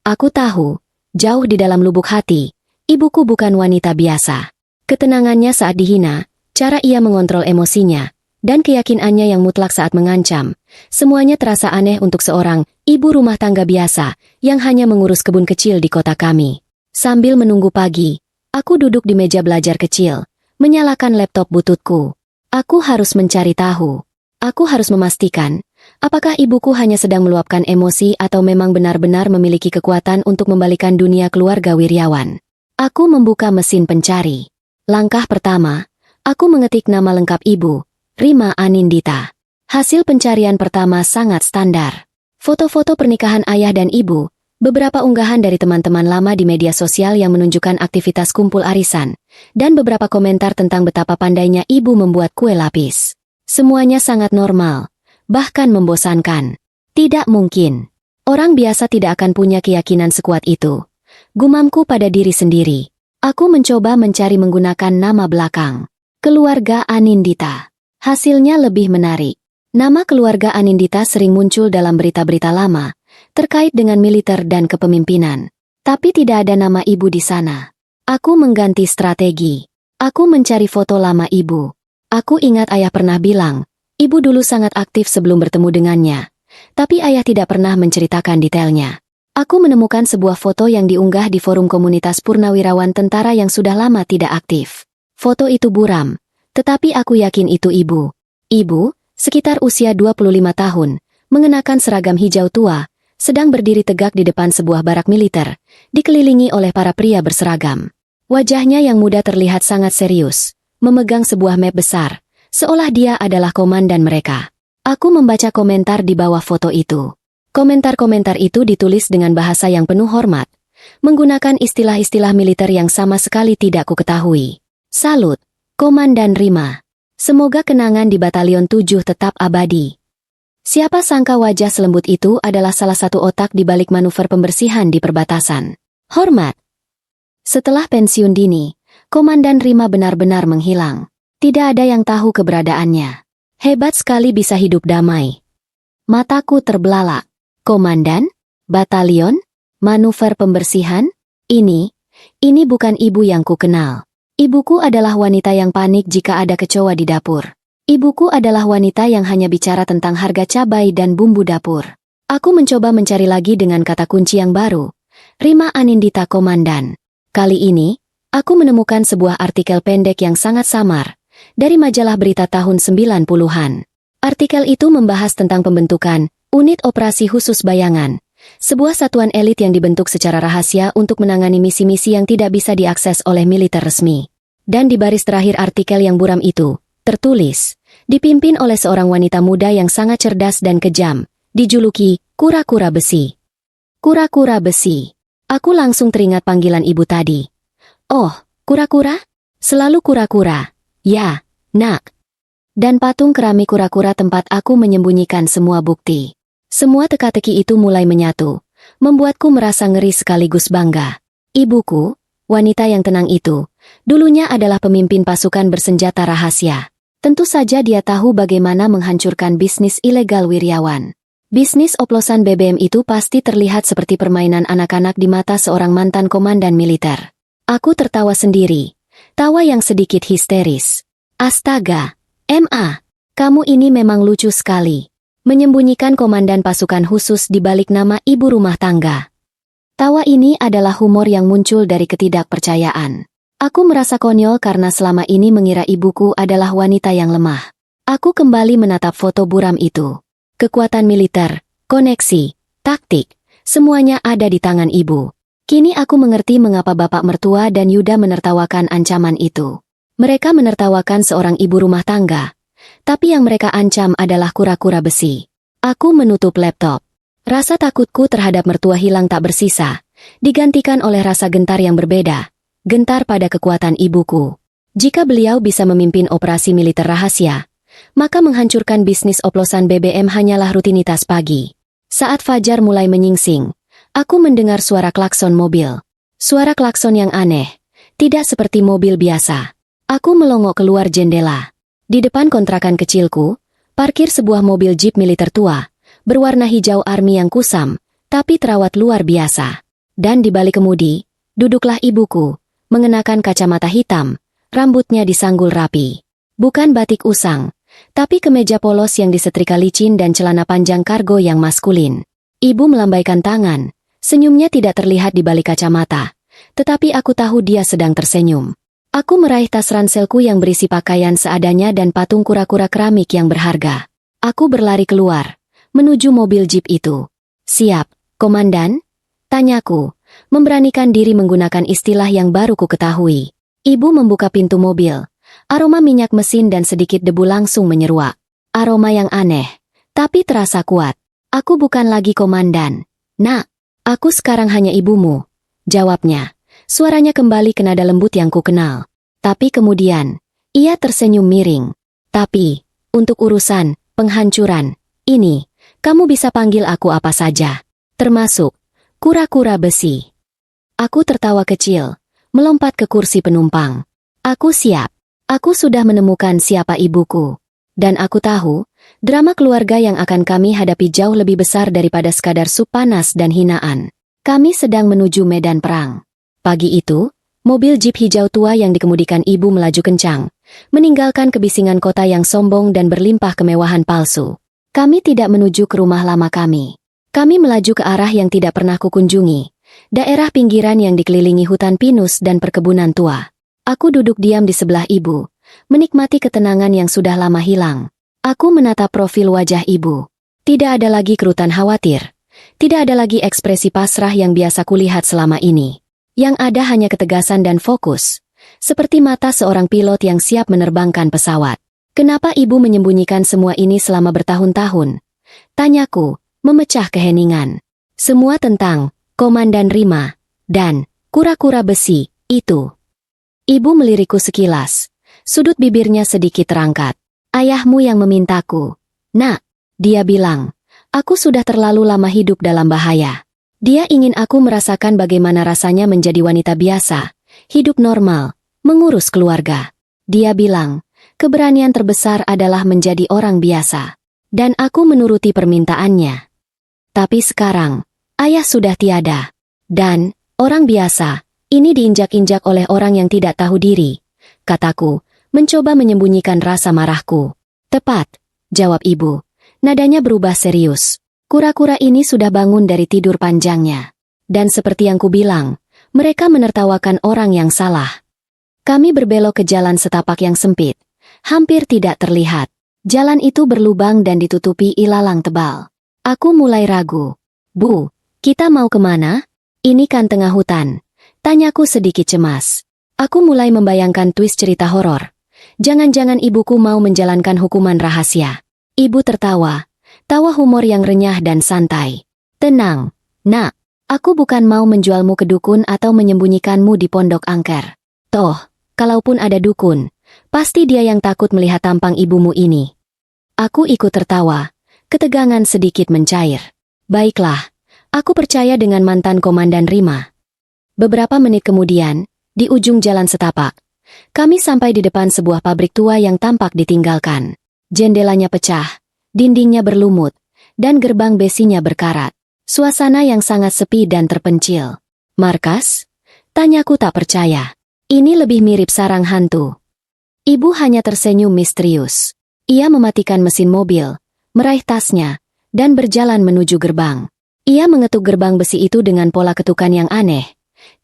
A: Aku tahu, jauh di dalam lubuk hati, ibuku bukan wanita biasa. Ketenangannya saat dihina, cara ia mengontrol emosinya, dan keyakinannya yang mutlak saat mengancam, semuanya terasa aneh untuk seorang ibu rumah tangga biasa yang hanya mengurus kebun kecil di kota kami. Sambil menunggu pagi, aku duduk di meja belajar kecil, menyalakan laptop bututku. Aku harus mencari tahu. Aku harus memastikan, apakah ibuku hanya sedang meluapkan emosi atau memang benar-benar memiliki kekuatan untuk membalikan dunia keluarga Wiryawan. Aku membuka mesin pencari. Langkah pertama, aku mengetik nama lengkap ibu, Rima Anindita. Hasil pencarian pertama sangat standar. Foto-foto pernikahan ayah dan ibu, beberapa unggahan dari teman-teman lama di media sosial yang menunjukkan aktivitas kumpul arisan, dan beberapa komentar tentang betapa pandainya ibu membuat kue lapis. Semuanya sangat normal, bahkan membosankan. Tidak mungkin. Orang biasa tidak akan punya keyakinan sekuat itu. Gumamku pada diri sendiri. Aku mencoba mencari menggunakan nama belakang. Keluarga Anindita. Hasilnya lebih menarik. Nama keluarga Anindita sering muncul dalam berita-berita lama, terkait dengan militer dan kepemimpinan. Tapi tidak ada nama ibu di sana. Aku mengganti strategi. Aku mencari foto lama ibu. Aku ingat ayah pernah bilang, ibu dulu sangat aktif sebelum bertemu dengannya. Tapi ayah tidak pernah menceritakan detailnya. Aku menemukan sebuah foto yang diunggah di forum komunitas purnawirawan tentara yang sudah lama tidak aktif. Foto itu buram, tetapi aku yakin itu ibu. Ibu, sekitar usia 25 tahun, mengenakan seragam hijau tua, sedang berdiri tegak di depan sebuah barak militer, dikelilingi oleh para pria berseragam. Wajahnya yang muda terlihat sangat serius, memegang sebuah map besar, seolah dia adalah komandan mereka. Aku membaca komentar di bawah foto itu. Komentar-komentar itu ditulis dengan bahasa yang penuh hormat, menggunakan istilah-istilah militer yang sama sekali tidak kuketahui. Salut, Komandan Rima. Semoga kenangan di Batalion 7 tetap abadi. Siapa sangka wajah selembut itu adalah salah satu otak di balik manuver pembersihan di perbatasan. Hormat. Setelah pensiun dini, Komandan Rima benar-benar menghilang. Tidak ada yang tahu keberadaannya. Hebat sekali bisa hidup damai. Mataku terbelalak. Komandan? Batalion? Manuver pembersihan? Ini bukan ibu yang ku kenal. Ibuku adalah wanita yang panik jika ada kecoa di dapur. Ibuku adalah wanita yang hanya bicara tentang harga cabai dan bumbu dapur. Aku mencoba mencari lagi dengan kata kunci yang baru. Rima Anindita Komandan. Kali ini, aku menemukan sebuah artikel pendek yang sangat samar, dari majalah berita tahun 90-an. Artikel itu membahas tentang pembentukan Unit Operasi Khusus Bayangan, sebuah satuan elit yang dibentuk secara rahasia untuk menangani misi-misi yang tidak bisa diakses oleh militer resmi. Dan di baris terakhir artikel yang buram itu, tertulis, dipimpin oleh seorang wanita muda yang sangat cerdas dan kejam, dijuluki Kura-Kura Besi. Kura-Kura Besi. Aku langsung teringat panggilan ibu tadi. Oh, kura-kura? Selalu kura-kura. Ya, nak. Dan patung keramik kura-kura tempat aku menyembunyikan semua bukti. Semua teka-teki itu mulai menyatu, membuatku merasa ngeri sekaligus bangga. Ibuku, wanita yang tenang itu, dulunya adalah pemimpin pasukan bersenjata rahasia. Tentu saja dia tahu bagaimana menghancurkan bisnis ilegal Wiryawan. Bisnis oplosan BBM itu pasti terlihat seperti permainan anak-anak di mata seorang mantan komandan militer. Aku tertawa sendiri, tawa yang sedikit histeris. Astaga, MA, kamu ini memang lucu sekali. Menyembunyikan komandan pasukan khusus di balik nama ibu rumah tangga. Tawa ini adalah humor yang muncul dari ketidakpercayaan. Aku merasa konyol karena selama ini mengira ibuku adalah wanita yang lemah. Aku kembali menatap foto buram itu. Kekuatan militer, koneksi, taktik, semuanya ada di tangan ibu. Kini aku mengerti mengapa bapak mertua dan Yuda menertawakan ancaman itu. Mereka menertawakan seorang ibu rumah tangga. Tapi yang mereka ancam adalah kura-kura besi. Aku menutup laptop. Rasa takutku terhadap mertua hilang tak bersisa, digantikan oleh rasa gentar yang berbeda. Gentar pada kekuatan ibuku. Jika beliau bisa memimpin operasi militer rahasia, maka menghancurkan bisnis oplosan BBM hanyalah rutinitas pagi. Saat fajar mulai menyingsing, aku mendengar suara klakson mobil. Suara klakson yang aneh, tidak seperti mobil biasa. Aku melongok keluar jendela. Di depan kontrakan kecilku, parkir sebuah mobil jeep militer tua, berwarna hijau army yang kusam, tapi terawat luar biasa. Dan di balik kemudi, duduklah ibuku, mengenakan kacamata hitam, rambutnya disanggul rapi. Bukan batik usang, tapi kemeja polos yang disetrika licin dan celana panjang kargo yang maskulin. Ibu melambaikan tangan, senyumnya tidak terlihat di balik kacamata, tetapi aku tahu dia sedang tersenyum. Aku meraih tas ranselku yang berisi pakaian seadanya dan patung kura-kura keramik yang berharga. Aku berlari keluar, menuju mobil jeep itu. Siap, Komandan? Tanyaku, memberanikan diri menggunakan istilah yang baru ku ketahui. Ibu membuka pintu mobil. Aroma minyak mesin dan sedikit debu langsung menyeruak. Aroma yang aneh, tapi terasa kuat. Aku bukan lagi komandan. Nak, aku sekarang hanya ibumu. Jawabnya. Suaranya kembali ke nada lembut yang ku kenal. Tapi kemudian, ia tersenyum miring. Tapi, untuk urusan penghancuran ini, kamu bisa panggil aku apa saja. Termasuk kura-kura besi. Aku tertawa kecil, melompat ke kursi penumpang. Aku siap. Aku sudah menemukan siapa ibuku. Dan aku tahu, drama keluarga yang akan kami hadapi jauh lebih besar daripada sekadar sup panas dan hinaan. Kami sedang menuju medan perang. Pagi itu, mobil jeep hijau tua yang dikemudikan ibu melaju kencang, meninggalkan kebisingan kota yang sombong dan berlimpah kemewahan palsu. Kami tidak menuju ke rumah lama kami. Kami melaju ke arah yang tidak pernah kukunjungi, daerah pinggiran yang dikelilingi hutan pinus dan perkebunan tua. Aku duduk diam di sebelah ibu, menikmati ketenangan yang sudah lama hilang. Aku menatap profil wajah ibu. Tidak ada lagi kerutan khawatir. Tidak ada lagi ekspresi pasrah yang biasa kulihat selama ini. Yang ada hanya ketegasan dan fokus, seperti mata seorang pilot yang siap menerbangkan pesawat. Kenapa ibu menyembunyikan semua ini selama bertahun-tahun? Tanyaku, memecah keheningan. Semua tentang Komandan Rima dan kura-kura besi itu. Ibu melirikku sekilas. Sudut bibirnya sedikit terangkat. Ayahmu yang memintaku. Nak, dia bilang, aku sudah terlalu lama hidup dalam bahaya. Dia ingin aku merasakan bagaimana rasanya menjadi wanita biasa, hidup normal, mengurus keluarga. Dia bilang, keberanian terbesar adalah menjadi orang biasa. Dan aku menuruti permintaannya. Tapi sekarang, ayah sudah tiada. Dan, orang biasa, ini diinjak-injak oleh orang yang tidak tahu diri. Kataku, mencoba menyembunyikan rasa marahku. Tepat, jawab ibu. Nadanya berubah serius. Kura-kura ini sudah bangun dari tidur panjangnya. Dan seperti yang kubilang, mereka menertawakan orang yang salah. Kami berbelok ke jalan setapak yang sempit. Hampir tidak terlihat. Jalan itu berlubang dan ditutupi ilalang tebal. Aku mulai ragu. Bu, kita mau kemana? Ini kan tengah hutan. Tanyaku sedikit cemas. Aku mulai membayangkan twist cerita horor. Jangan-jangan ibuku mau menjalankan hukuman rahasia. Ibu tertawa. Tawa humor yang renyah dan santai. Tenang, nak. Aku bukan mau menjualmu ke dukun atau menyembunyikanmu di pondok angker. Toh, kalaupun ada dukun, pasti dia yang takut melihat tampang ibumu ini. Aku ikut tertawa. Ketegangan sedikit mencair. Baiklah, aku percaya dengan mantan Komandan Rima. Beberapa menit kemudian, di ujung jalan setapak, kami sampai di depan sebuah pabrik tua yang tampak ditinggalkan. Jendelanya pecah, dindingnya berlumut, dan gerbang besinya berkarat. Suasana yang sangat sepi dan terpencil. Markas? Tanyaku tak percaya. Ini lebih mirip sarang hantu. Ibu hanya tersenyum misterius. Ia mematikan mesin mobil, meraih tasnya, dan berjalan menuju gerbang. Ia mengetuk gerbang besi itu dengan pola ketukan yang aneh.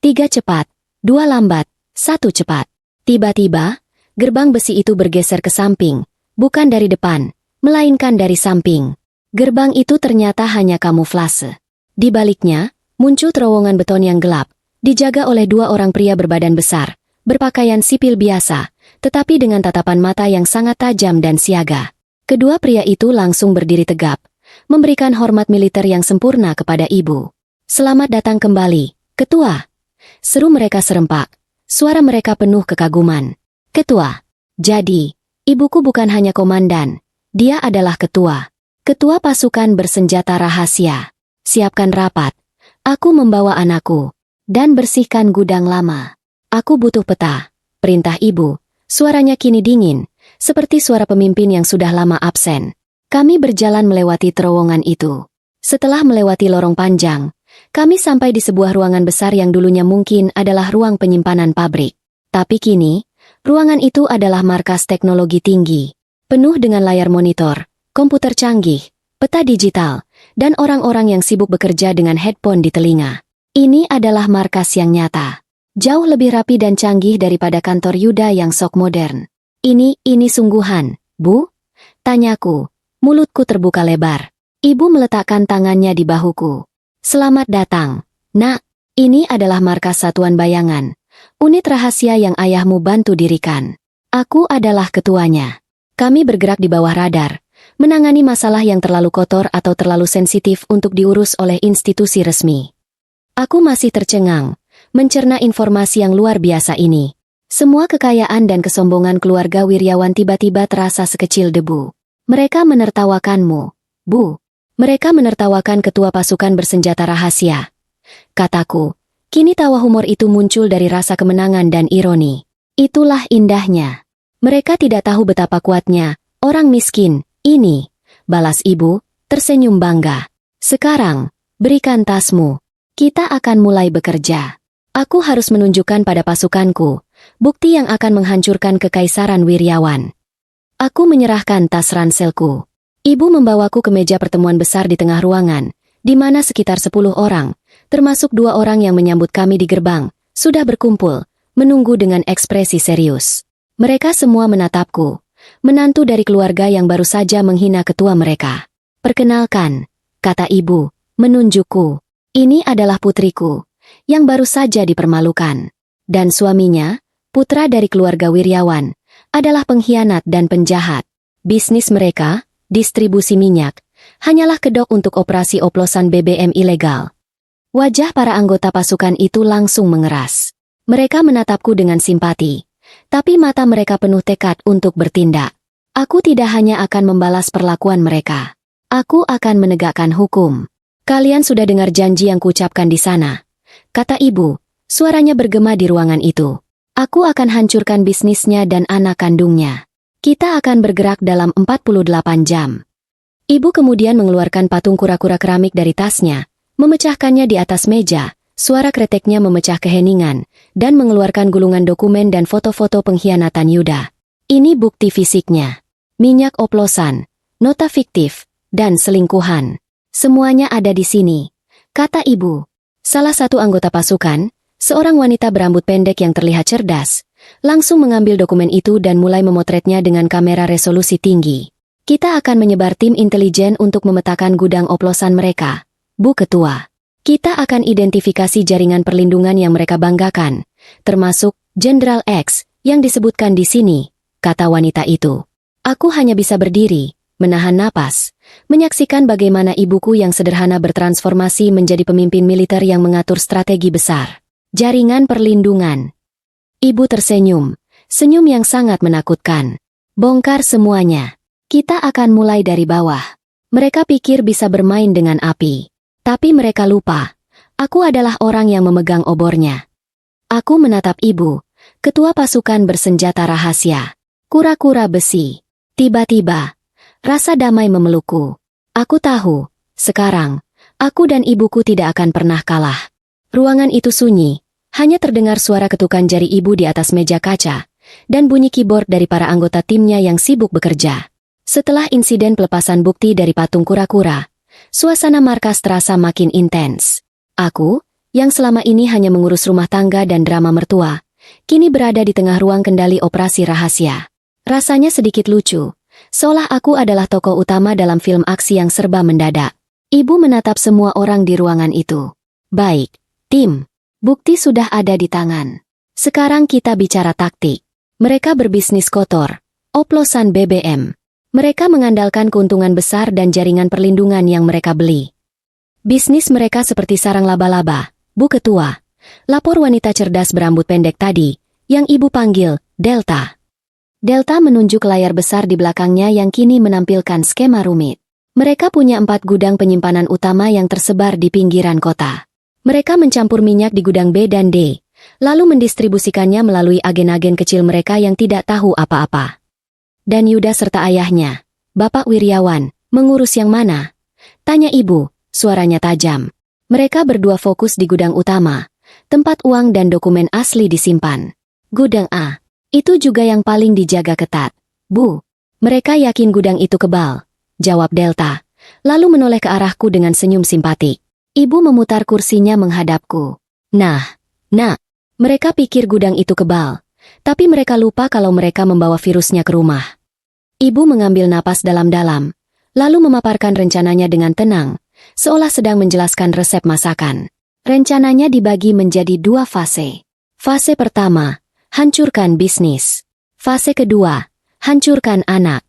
A: 3 cepat, 2 lambat, 1 cepat. Tiba-tiba, gerbang besi itu bergeser ke samping, bukan dari depan, melainkan dari samping. Gerbang itu ternyata hanya kamuflase. Di baliknya, muncul terowongan beton yang gelap, dijaga oleh 2 orang pria berbadan besar, berpakaian sipil biasa, tetapi dengan tatapan mata yang sangat tajam dan siaga. Kedua pria itu langsung berdiri tegap, memberikan hormat militer yang sempurna kepada ibu. Selamat datang kembali, Ketua. Seru mereka serempak. Suara mereka penuh kekaguman. Ketua. Jadi, ibuku bukan hanya komandan, dia adalah ketua. Ketua pasukan bersenjata rahasia. Siapkan rapat. Aku membawa anakku. Dan bersihkan gudang lama. Aku butuh peta. Perintah ibu. Suaranya kini dingin, seperti suara pemimpin yang sudah lama absen. Kami berjalan melewati terowongan itu. Setelah melewati lorong panjang, kami sampai di sebuah ruangan besar yang dulunya mungkin adalah ruang penyimpanan pabrik. Tapi kini, ruangan itu adalah markas teknologi tinggi, penuh dengan layar monitor, komputer canggih, peta digital, dan orang-orang yang sibuk bekerja dengan headphone di telinga. Ini adalah markas yang nyata. Jauh lebih rapi dan canggih daripada kantor Yuda yang sok modern. Ini sungguhan, Bu? Tanyaku. Mulutku terbuka lebar. Ibu meletakkan tangannya di bahuku. Selamat datang, Nak. Ini adalah markas Satuan Bayangan. Unit rahasia yang ayahmu bantu dirikan. Aku adalah ketuanya. Kami bergerak di bawah radar, menangani masalah yang terlalu kotor atau terlalu sensitif untuk diurus oleh institusi resmi. Aku masih tercengang, mencerna informasi yang luar biasa ini. Semua kekayaan dan kesombongan keluarga Wiryawan tiba-tiba terasa sekecil debu. Mereka menertawakanmu, Bu. Mereka menertawakan ketua pasukan bersenjata rahasia. Kataku, kini tawa humor itu muncul dari rasa kemenangan dan ironi. Itulah indahnya. Mereka tidak tahu betapa kuatnya orang miskin ini. Balas ibu, tersenyum bangga. Sekarang, berikan tasmu. Kita akan mulai bekerja. Aku harus menunjukkan pada pasukanku bukti yang akan menghancurkan kekaisaran Wiryawan. Aku menyerahkan tas ranselku. Ibu membawaku ke meja pertemuan besar di tengah ruangan, di mana sekitar 10 orang, termasuk 2 orang yang menyambut kami di gerbang, sudah berkumpul, menunggu dengan ekspresi serius. Mereka semua menatapku, menantu dari keluarga yang baru saja menghina ketua mereka. Perkenalkan, kata ibu, menunjukku. Ini adalah putriku, yang baru saja dipermalukan. Dan suaminya, putra dari keluarga Wiryawan, adalah pengkhianat dan penjahat. Bisnis mereka, distribusi minyak, hanyalah kedok untuk operasi oplosan BBM ilegal. Wajah para anggota pasukan itu langsung mengeras. Mereka menatapku dengan simpati, tapi mata mereka penuh tekad untuk bertindak. Aku tidak hanya akan membalas perlakuan mereka. Aku akan menegakkan hukum. Kalian sudah dengar janji yang kuucapkan di sana, kata ibu, suaranya bergema di ruangan itu. Aku akan hancurkan bisnisnya dan anak kandungnya. Kita akan bergerak dalam 48 jam. Ibu kemudian mengeluarkan patung kura-kura keramik dari tasnya, memecahkannya di atas meja, suara kreteknya memecah keheningan, dan mengeluarkan gulungan dokumen dan foto-foto pengkhianatan Yuda. Ini bukti fisiknya. Minyak oplosan, nota fiktif, dan selingkuhan. Semuanya ada di sini, kata ibu. Salah satu anggota pasukan, seorang wanita berambut pendek yang terlihat cerdas, langsung mengambil dokumen itu dan mulai memotretnya dengan kamera resolusi tinggi. Kita akan menyebar tim intelijen untuk memetakan gudang oplosan mereka, Bu Ketua. Kita akan identifikasi jaringan perlindungan yang mereka banggakan, termasuk Jenderal X yang disebutkan di sini, kata wanita itu. Aku hanya bisa berdiri, menahan napas, menyaksikan bagaimana ibuku yang sederhana bertransformasi menjadi pemimpin militer yang mengatur strategi besar. Jaringan perlindungan. Ibu tersenyum, senyum yang sangat menakutkan. Bongkar semuanya. Kita akan mulai dari bawah. Mereka pikir bisa bermain dengan api. Tapi mereka lupa. Aku adalah orang yang memegang obornya. Aku menatap ibu, ketua pasukan bersenjata rahasia. Kura-kura besi. Tiba-tiba, rasa damai memelukku. Aku tahu, sekarang, aku dan ibuku tidak akan pernah kalah. Ruangan itu sunyi, hanya terdengar suara ketukan jari ibu di atas meja kaca, dan bunyi keyboard dari para anggota timnya yang sibuk bekerja. Setelah insiden pelepasan bukti dari patung kura-kura, suasana markas terasa makin intens. Aku, yang selama ini hanya mengurus rumah tangga dan drama mertua, kini berada di tengah ruang kendali operasi rahasia. Rasanya sedikit lucu, seolah aku adalah tokoh utama dalam film aksi yang serba mendadak. Ibu menatap semua orang di ruangan itu. Baik, tim. Bukti sudah ada di tangan. Sekarang kita bicara taktik. Mereka berbisnis kotor, oplosan BBM. Mereka mengandalkan keuntungan besar dan jaringan perlindungan yang mereka beli. Bisnis mereka seperti sarang laba-laba, Bu Ketua. Lapor wanita cerdas berambut pendek tadi, yang ibu panggil Delta. Delta menunjuk layar besar di belakangnya yang kini menampilkan skema rumit. Mereka punya 4 gudang penyimpanan utama yang tersebar di pinggiran kota. Mereka mencampur minyak di gudang B dan D, lalu mendistribusikannya melalui agen-agen kecil mereka yang tidak tahu apa-apa. Dan Yuda serta ayahnya, Bapak Wiryawan, mengurus yang mana? Tanya ibu, suaranya tajam. Mereka berdua fokus di gudang utama, tempat uang dan dokumen asli disimpan. Gudang A. Itu juga yang paling dijaga ketat. Bu, mereka yakin gudang itu kebal, jawab Delta, lalu menoleh ke arahku dengan senyum simpatik. Ibu memutar kursinya menghadapku. Nah, mereka pikir gudang itu kebal, tapi mereka lupa kalau mereka membawa virusnya ke rumah. Ibu mengambil napas dalam-dalam, lalu memaparkan rencananya dengan tenang, seolah sedang menjelaskan resep masakan. Rencananya dibagi menjadi 2 fase. Fase pertama, hancurkan bisnis. Fase kedua, hancurkan anak.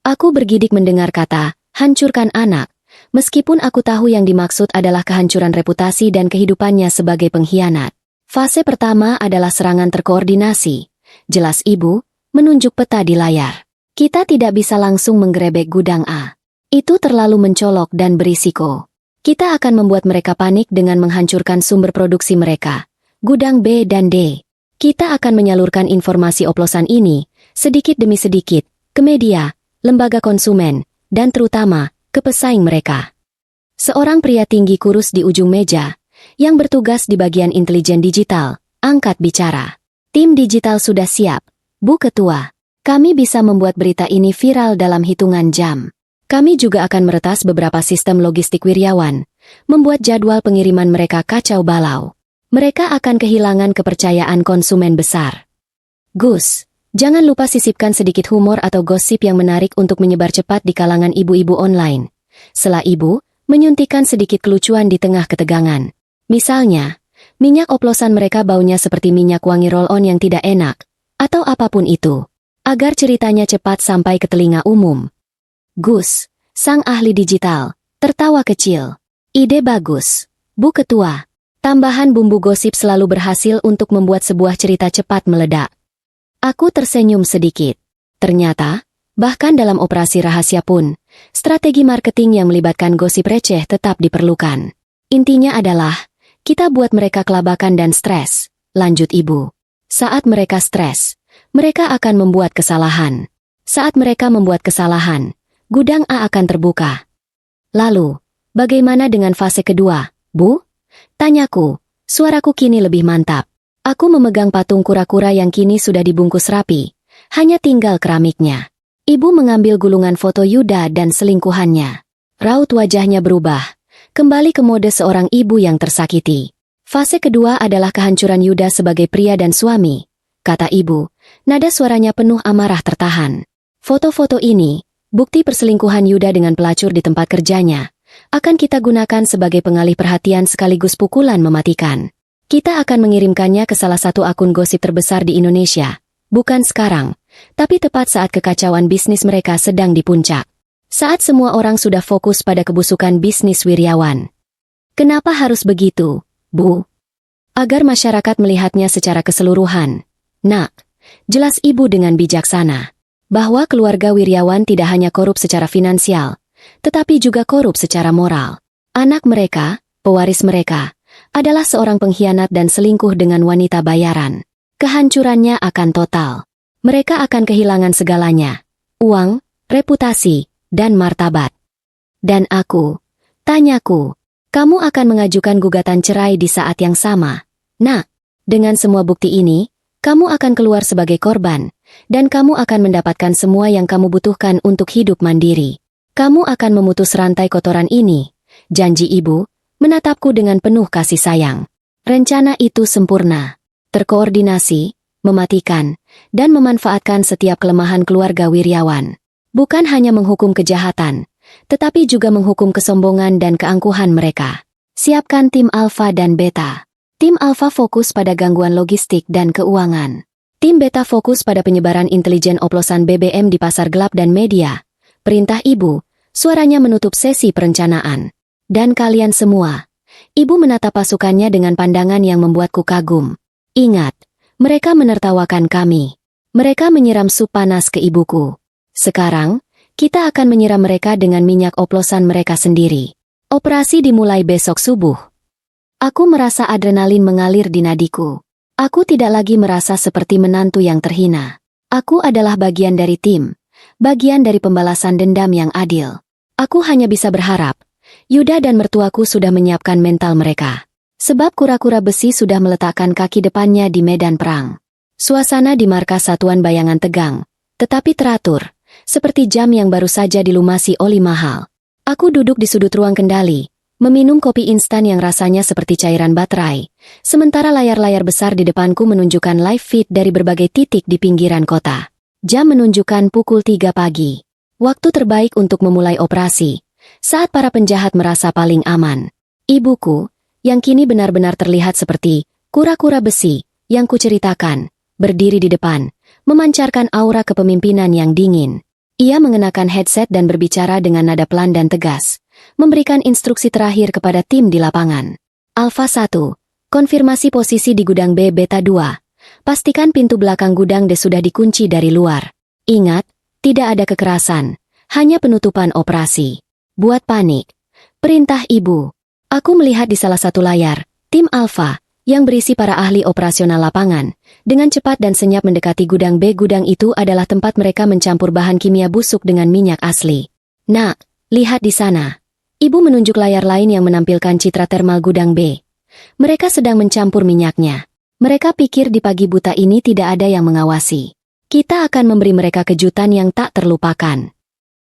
A: Aku bergidik mendengar kata, hancurkan anak, meskipun aku tahu yang dimaksud adalah kehancuran reputasi dan kehidupannya sebagai pengkhianat. Fase pertama adalah serangan terkoordinasi. Jelas ibu, menunjuk peta di layar. Kita tidak bisa langsung menggerebek gudang A. Itu terlalu mencolok dan berisiko. Kita akan membuat mereka panik dengan menghancurkan sumber produksi mereka, gudang B dan D. Kita akan menyalurkan informasi oplosan ini, sedikit demi sedikit, ke media, lembaga konsumen, dan terutama, ke pesaing mereka. Seorang pria tinggi kurus di ujung meja, yang bertugas di bagian intelijen digital, angkat bicara. Tim digital sudah siap, Bu Ketua. Kami bisa membuat berita ini viral dalam hitungan jam. Kami juga akan meretas beberapa sistem logistik Wiryawan, membuat jadwal pengiriman mereka kacau balau. Mereka akan kehilangan kepercayaan konsumen besar. Gus, jangan lupa sisipkan sedikit humor atau gosip yang menarik untuk menyebar cepat di kalangan ibu-ibu online. Sela ibu, menyuntikkan sedikit kelucuan di tengah ketegangan. Misalnya, minyak oplosan mereka baunya seperti minyak wangi roll-on yang tidak enak, atau apapun itu. agar ceritanya cepat sampai ke telinga umum. Gus, sang ahli digital, tertawa kecil. Ide bagus, Bu Ketua. Tambahan bumbu gosip selalu berhasil untuk membuat sebuah cerita cepat meledak. Aku tersenyum sedikit. Ternyata, bahkan dalam operasi rahasia pun, strategi marketing yang melibatkan gosip receh tetap diperlukan. Intinya adalah, kita buat mereka kelabakan dan stres, lanjut Ibu. Saat mereka stres, mereka akan membuat kesalahan. Saat mereka membuat kesalahan, gudang A akan terbuka. Lalu, bagaimana dengan fase kedua, Bu? Tanyaku, suaraku kini lebih mantap. Aku memegang patung kura-kura yang kini sudah dibungkus rapi. Hanya tinggal keramiknya. Ibu mengambil gulungan foto Yuda dan selingkuhannya. Raut wajahnya berubah. Kembali ke mode seorang ibu yang tersakiti. Fase kedua adalah kehancuran Yuda sebagai pria dan suami, kata ibu. Nada suaranya penuh amarah tertahan. Foto-foto ini, bukti perselingkuhan Yuda dengan pelacur di tempat kerjanya, akan kita gunakan sebagai pengalih perhatian sekaligus pukulan mematikan. Kita akan mengirimkannya ke salah satu akun gosip terbesar di Indonesia. Bukan sekarang, tapi tepat saat kekacauan bisnis mereka sedang di puncak. Saat semua orang sudah fokus pada kebusukan bisnis Wiryawan. Kenapa harus begitu, Bu? Agar masyarakat melihatnya secara keseluruhan. Nak, jelas Ibu dengan bijaksana bahwa keluarga Wiryawan tidak hanya korup secara finansial, tetapi juga korup secara moral. Anak mereka, pewaris mereka, adalah seorang pengkhianat dan selingkuh dengan wanita bayaran. Kehancurannya akan total. Mereka akan kehilangan segalanya. Uang, reputasi, dan martabat. Dan aku, tanyaku, kamu akan mengajukan gugatan cerai di saat yang sama. Nah, dengan semua bukti ini, kamu akan keluar sebagai korban, dan kamu akan mendapatkan semua yang kamu butuhkan untuk hidup mandiri. Kamu akan memutus rantai kotoran ini. Janji Ibu, menatapku dengan penuh kasih sayang. Rencana itu sempurna, terkoordinasi, mematikan, dan memanfaatkan setiap kelemahan keluarga Wiryawan. Bukan hanya menghukum kejahatan, tetapi juga menghukum kesombongan dan keangkuhan mereka. Siapkan tim Alfa dan Beta. Tim Alfa fokus pada gangguan logistik dan keuangan. Tim Beta fokus pada penyebaran intelijen oplosan BBM di pasar gelap dan media. Perintah Ibu, suaranya menutup sesi perencanaan. Dan kalian semua, Ibu menatap pasukannya dengan pandangan yang membuatku kagum. Ingat, mereka menertawakan kami. Mereka menyiram sup panas ke ibuku. Sekarang, kita akan menyiram mereka dengan minyak oplosan mereka sendiri. Operasi dimulai besok subuh. Aku merasa adrenalin mengalir di nadiku. Aku tidak lagi merasa seperti menantu yang terhina. Aku adalah bagian dari tim, bagian dari pembalasan dendam yang adil. Aku hanya bisa berharap, Yuda dan mertuaku sudah menyiapkan mental mereka. Sebab kura-kura besi sudah meletakkan kaki depannya di medan perang. Suasana di markas satuan bayangan tegang, tetapi teratur. Seperti jam yang baru saja dilumasi oli mahal. Aku duduk di sudut ruang kendali, meminum kopi instan yang rasanya seperti cairan baterai, sementara layar-layar besar di depanku menunjukkan live feed dari berbagai titik di pinggiran kota. Jam menunjukkan pukul 3 pagi. Waktu terbaik untuk memulai operasi, saat para penjahat merasa paling aman. Ibuku, yang kini benar-benar terlihat seperti kura-kura besi yang kuceritakan, berdiri di depan, memancarkan aura kepemimpinan yang dingin. Ia mengenakan headset dan berbicara dengan nada pelan dan tegas, memberikan instruksi terakhir kepada tim di lapangan. Alfa 1, konfirmasi posisi di gudang B Beta 2. Pastikan pintu belakang gudang D sudah dikunci dari luar. Ingat, tidak ada kekerasan, hanya penutupan operasi. Buat panik. Perintah Ibu. Aku melihat di salah satu layar, tim Alfa, yang berisi para ahli operasional lapangan, dengan cepat dan senyap mendekati gudang B. Gudang itu adalah tempat mereka mencampur bahan kimia busuk dengan minyak asli. Nak, lihat di sana. Ibu menunjuk layar lain yang menampilkan citra termal gudang B. Mereka sedang mencampur minyaknya. Mereka pikir di pagi buta ini tidak ada yang mengawasi. Kita akan memberi mereka kejutan yang tak terlupakan.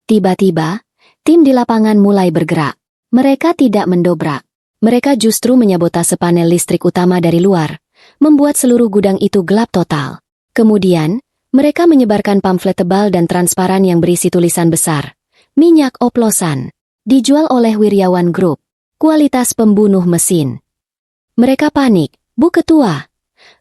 A: Tiba-tiba, tim di lapangan mulai bergerak. Mereka tidak mendobrak. Mereka justru menyabotase panel listrik utama dari luar, membuat seluruh gudang itu gelap total. Kemudian, mereka menyebarkan pamflet tebal dan transparan yang berisi tulisan besar. Minyak oplosan. Dijual oleh Wiryawan Group. Kualitas pembunuh mesin. Mereka panik. Bu Ketua.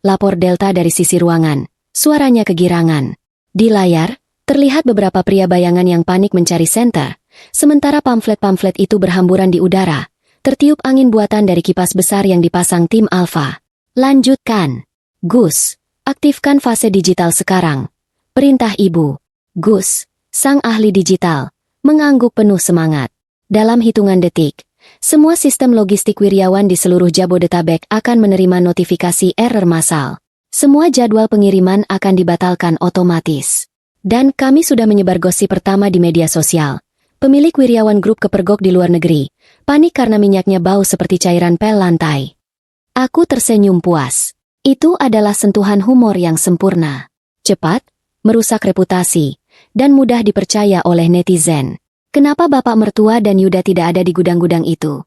A: Lapor Delta dari sisi ruangan. Suaranya kegirangan. Di layar, terlihat beberapa pria bayangan yang panik mencari senter, sementara pamflet-pamflet itu berhamburan di udara, tertiup angin buatan dari kipas besar yang dipasang tim Alpha. Lanjutkan. Gus, aktifkan fase digital sekarang. Perintah Ibu. Gus, sang ahli digital, mengangguk penuh semangat. Dalam hitungan detik, semua sistem logistik Wiryawan di seluruh Jabodetabek akan menerima notifikasi error massal. Semua jadwal pengiriman akan dibatalkan otomatis. Dan kami sudah menyebar gosip pertama di media sosial. Pemilik Wiryawan Group kepergok di luar negeri, panik karena minyaknya bau seperti cairan pel lantai. Aku tersenyum puas. Itu adalah sentuhan humor yang sempurna. Cepat, merusak reputasi, dan mudah dipercaya oleh netizen. Kenapa Bapak Mertua dan Yuda tidak ada di gudang-gudang itu?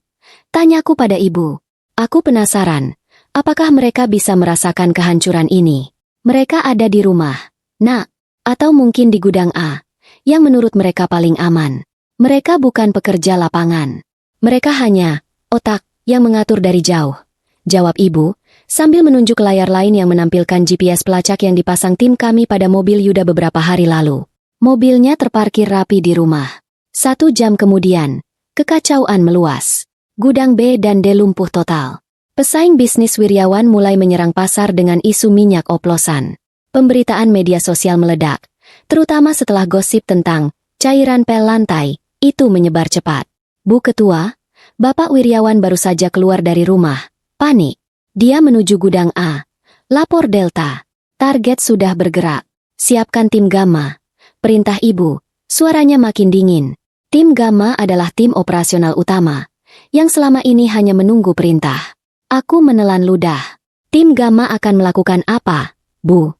A: Tanyaku pada ibu. Aku penasaran, apakah mereka bisa merasakan kehancuran ini? Mereka ada di rumah, Nak, atau mungkin di gudang A, yang menurut mereka paling aman. Mereka bukan pekerja lapangan. Mereka hanya otak yang mengatur dari jauh. Jawab ibu, sambil menunjuk ke layar lain yang menampilkan GPS pelacak yang dipasang tim kami pada mobil Yuda beberapa hari lalu. Mobilnya terparkir rapi di rumah. 1 jam kemudian, kekacauan meluas. Gudang B dan D lumpuh total. Pesaing bisnis Wiryawan mulai menyerang pasar dengan isu minyak oplosan. Pemberitaan media sosial meledak, terutama setelah gosip tentang cairan pel lantai itu menyebar cepat. Bu Ketua, Bapak Wiryawan baru saja keluar dari rumah. Panik. Dia menuju gudang A. Lapor Delta. Target sudah bergerak. Siapkan tim Gamma. Perintah Ibu. Suaranya makin dingin. Tim Gamma adalah tim operasional utama, yang selama ini hanya menunggu perintah. Aku menelan ludah. Tim Gamma akan melakukan apa, Bu?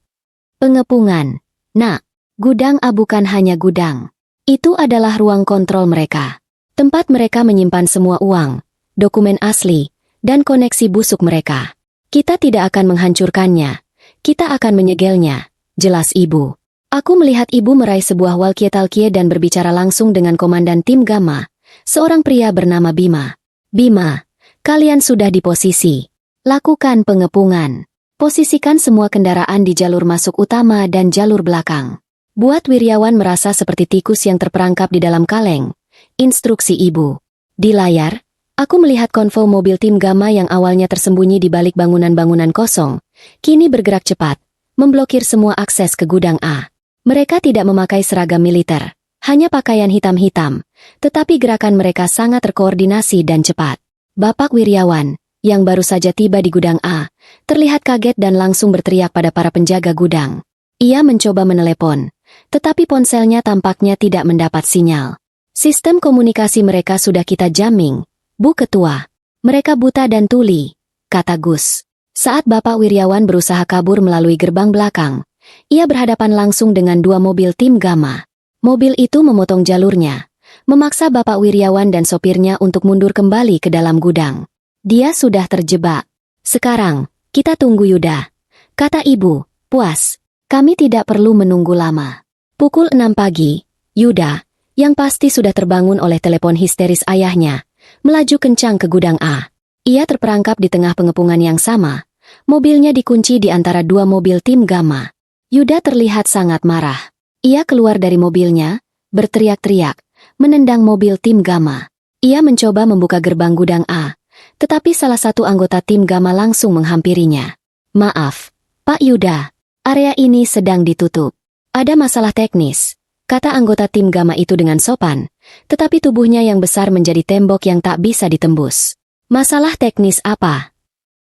A: Pengepungan. Nak, gudang A bukan hanya gudang. Itu adalah ruang kontrol mereka. Tempat mereka menyimpan semua uang, dokumen asli, dan koneksi busuk mereka. Kita tidak akan menghancurkannya. Kita akan menyegelnya. Jelas Ibu. Aku melihat Ibu meraih sebuah walkie-talkie dan berbicara langsung dengan komandan tim Gamma, seorang pria bernama Bima. Bima, kalian sudah di posisi. Lakukan pengepungan. Posisikan semua kendaraan di jalur masuk utama dan jalur belakang. Buat Wiryawan merasa seperti tikus yang terperangkap di dalam kaleng. Instruksi Ibu. Di layar, aku melihat konvoi mobil tim Gamma yang awalnya tersembunyi di balik bangunan-bangunan kosong, kini bergerak cepat, memblokir semua akses ke gudang A. Mereka tidak memakai seragam militer, hanya pakaian hitam-hitam, tetapi gerakan mereka sangat terkoordinasi dan cepat. Bapak Wiryawan, yang baru saja tiba di gudang A, terlihat kaget dan langsung berteriak pada para penjaga gudang. Ia mencoba menelepon, tetapi ponselnya tampaknya tidak mendapat sinyal. Sistem komunikasi mereka sudah kita jamming. Bu Ketua, mereka buta dan tuli, kata Gus. Saat Bapak Wiryawan berusaha kabur melalui gerbang belakang, ia berhadapan langsung dengan 2 mobil tim Gamma. Mobil itu memotong jalurnya, memaksa Bapak Wiryawan dan sopirnya untuk mundur kembali ke dalam gudang. Dia sudah terjebak. Sekarang, kita tunggu Yuda, kata Ibu, puas. Kami tidak perlu menunggu lama. Pukul 6 pagi, Yuda, yang pasti sudah terbangun oleh telepon histeris ayahnya, melaju kencang ke gudang A. Ia terperangkap di tengah pengepungan yang sama. Mobilnya dikunci di antara 2 mobil tim Gamma. Yuda terlihat sangat marah. Ia keluar dari mobilnya, berteriak-teriak, menendang mobil tim Gamma. Ia mencoba membuka gerbang gudang A, tetapi salah satu anggota tim Gamma langsung menghampirinya. Maaf, Pak Yuda, area ini sedang ditutup. Ada masalah teknis, kata anggota tim Gamma itu dengan sopan, tetapi tubuhnya yang besar menjadi tembok yang tak bisa ditembus. Masalah teknis apa?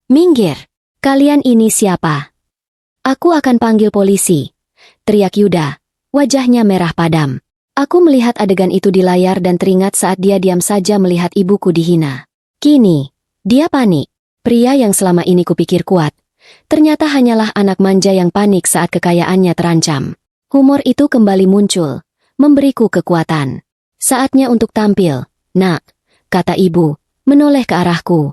A: Minggir, kalian ini siapa? Aku akan panggil polisi, teriak Yuda, wajahnya merah padam. Aku melihat adegan itu di layar dan teringat saat dia diam saja melihat ibuku dihina. Kini, dia panik. Pria yang selama ini kupikir kuat, ternyata hanyalah anak manja yang panik saat kekayaannya terancam. Humor itu kembali muncul, memberiku kekuatan. Saatnya untuk tampil, Nak, kata ibu, menoleh ke arahku.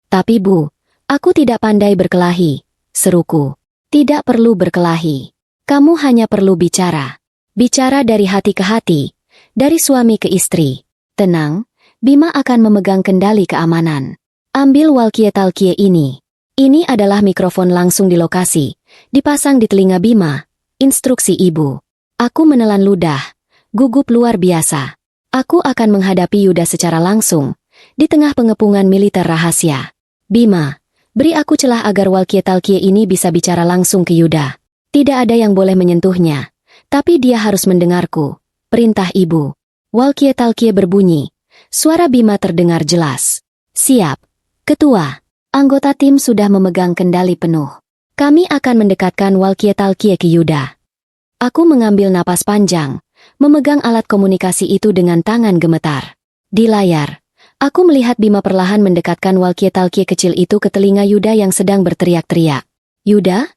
A: Tapi Bu, aku tidak pandai berkelahi, seruku. Tidak perlu berkelahi. Kamu hanya perlu bicara. Bicara dari hati ke hati, dari suami ke istri. Tenang, Bima akan memegang kendali keamanan. Ambil walkie-talkie ini. Ini adalah mikrofon langsung di lokasi, dipasang di telinga Bima. instruksi ibu. Aku menelan ludah, gugup luar biasa. Aku akan menghadapi Yuda secara langsung, di tengah pengepungan militer rahasia. Bima, beri aku celah agar Walkie-Talkie ini bisa bicara langsung ke Yuda. Tidak ada yang boleh menyentuhnya, tapi dia harus mendengarku. Perintah ibu. Walkie-Talkie berbunyi. Suara Bima terdengar jelas. Siap. Ketua. Anggota tim sudah memegang kendali penuh. Kami akan mendekatkan Walkie-Talkie ke Yuda. Aku mengambil napas panjang, memegang alat komunikasi itu dengan tangan gemetar. Di layar, aku melihat Bima perlahan mendekatkan walkie-talkie kecil itu ke telinga Yuda yang sedang berteriak-teriak. Yuda?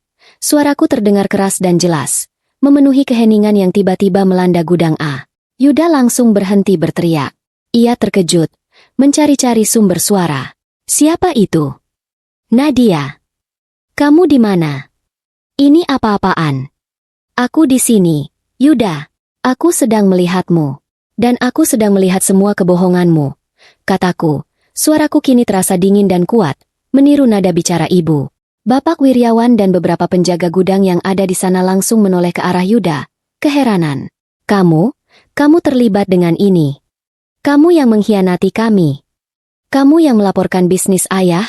A: Suaraku terdengar keras dan jelas, memenuhi keheningan yang tiba-tiba melanda gudang A. Yuda langsung berhenti berteriak. Ia terkejut, mencari-cari sumber suara. Siapa itu? Nadia. Kamu di mana? Ini apa-apaan? Aku di sini, Yuda. Aku sedang melihatmu. Dan aku sedang melihat semua kebohonganmu. Kataku, suaraku kini terasa dingin dan kuat, meniru nada bicara ibu. Bapak Wiryawan dan beberapa penjaga gudang yang ada di sana langsung menoleh ke arah Yuda. Keheranan. Kamu terlibat dengan ini. Kamu yang mengkhianati kami. Kamu yang melaporkan bisnis ayah?